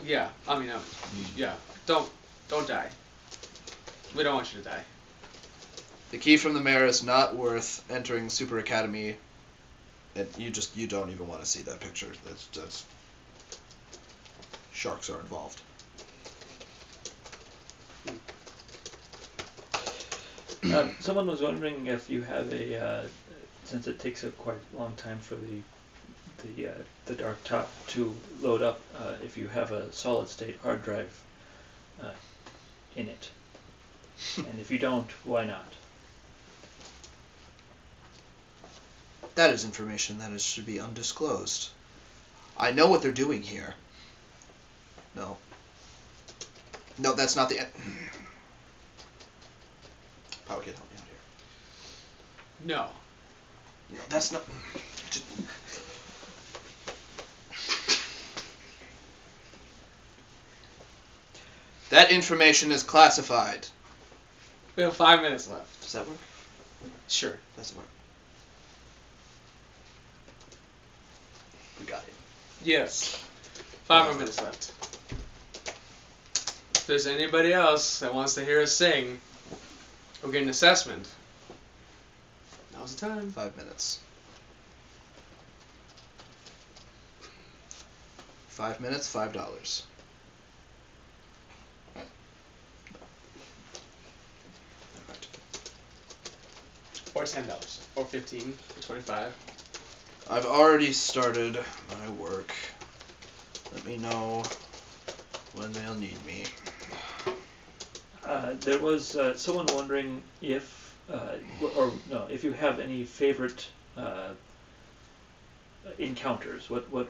Yeah. I mean, yeah. Don't die. We don't want you to die. The key from the mayor is not worth entering Super Academy. And you don't even want to see that picture. That's sharks are involved. Someone was wondering if you have a, since it takes a quite long time for the Dark Top to load up, if you have a solid state hard drive in it. And if you don't, why not? That is information that should be undisclosed. I know what they're doing here. No. No, that's not the end. Powerkid, help me out here. No. No, that's not... That information is classified. We have 5 minutes left. Does that work? Sure. Doesn't work. We got it. Yes. 5 more minutes left. If there's anybody else that wants to hear us sing or get an assessment, now's the time. 5 minutes. 5 minutes, $5. Or $10. Or 15 or 25. I've already started my work. Let me know when they'll need me. There was someone wondering if, if you have any favorite encounters. What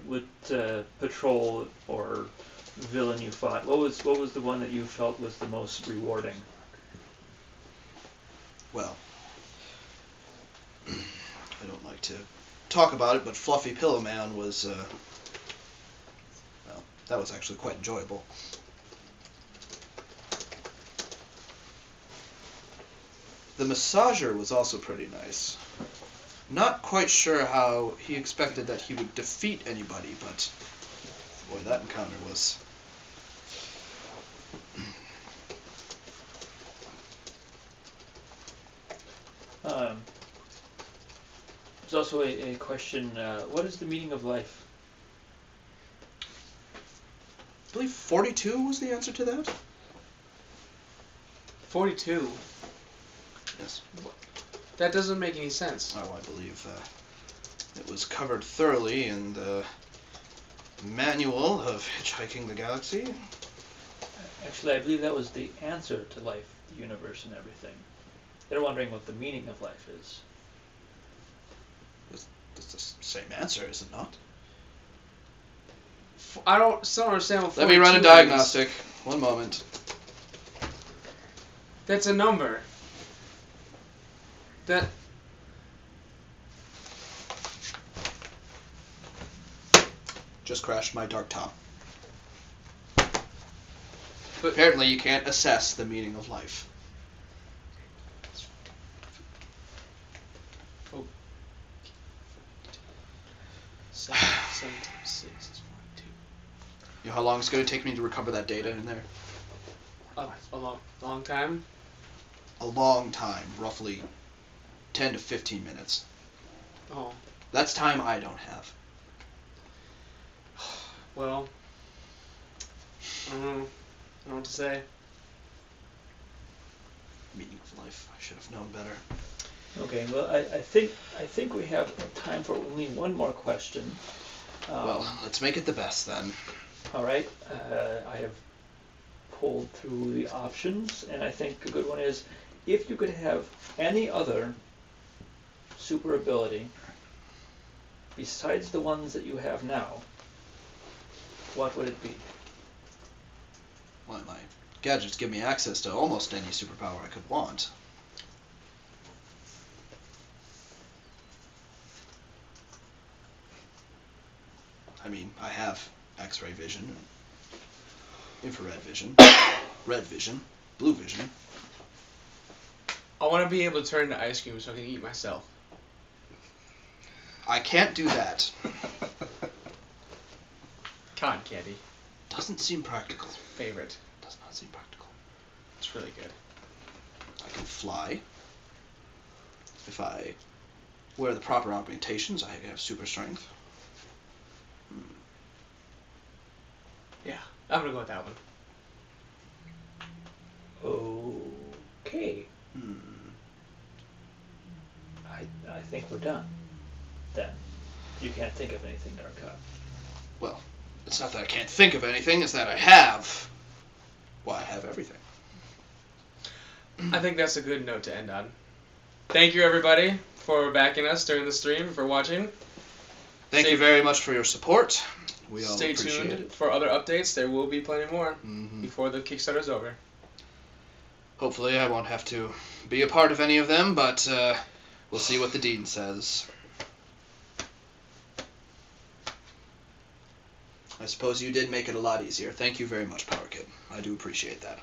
patrol or villain you fought? What was the one that you felt was the most rewarding? Well, I don't like to talk about it, but Fluffy Pillow Man was, well, that was actually quite enjoyable. The massager was also pretty nice. Not quite sure how he expected that he would defeat anybody, but boy, that encounter was... There's also a question, what is the meaning of life? I believe 42 was the answer to that? 42. Yes. That doesn't make any sense. Oh, I believe it was covered thoroughly in the manual of Hitchhiking the Galaxy. Actually, I believe that was the answer to life, the universe, and everything. They're wondering what the meaning of life is. It's the same answer, is it not? I don't still understand what 42 Let me run a diagnostic. 1 moment. That's a number. That... Just crashed my Dark Top. But Apparently you can't assess the meaning of life. Oh. 7 times 6 is 42. You know how long it's going to take me to recover that data in there? A long time? A long time, roughly 10 to 15 minutes. Oh. That's time I don't have. Well, I don't know what to say. Meaning of life. I should have known better. Okay, well, I think we have time for only one more question. Well, let's make it the best then. All right, I have pulled through the options, and I think a good one is, if you could have any other super ability besides the ones that you have now, what would it be? Well, my gadgets give me access to almost any superpower I could want. I mean, I have X-ray vision, infrared vision, red vision, blue vision. I want to be able to turn into ice cream so I can eat myself. I can't do that. Cotton candy. Doesn't seem practical. Favorite. Does not seem practical. It's really good. I can fly. If I wear the proper augmentations, I have super strength. Yeah, I'm gonna go with that one. Okay. I think we're done. Then. You can't think of anything, Dark Cop. Well, it's not that I can't think of anything, it's that I have. Well, I have everything. I think that's a good note to end on. Thank you, everybody, for backing us during the stream, for watching. Thank you very much for your support. We all Stay appreciate tuned it. for other updates. There will be plenty more Hmm. before the Kickstarter's over. Hopefully I won't have to be a part of any of them, but we'll see what the dean says. I suppose you did make it a lot easier. Thank you very much, Powerkid. I do appreciate that.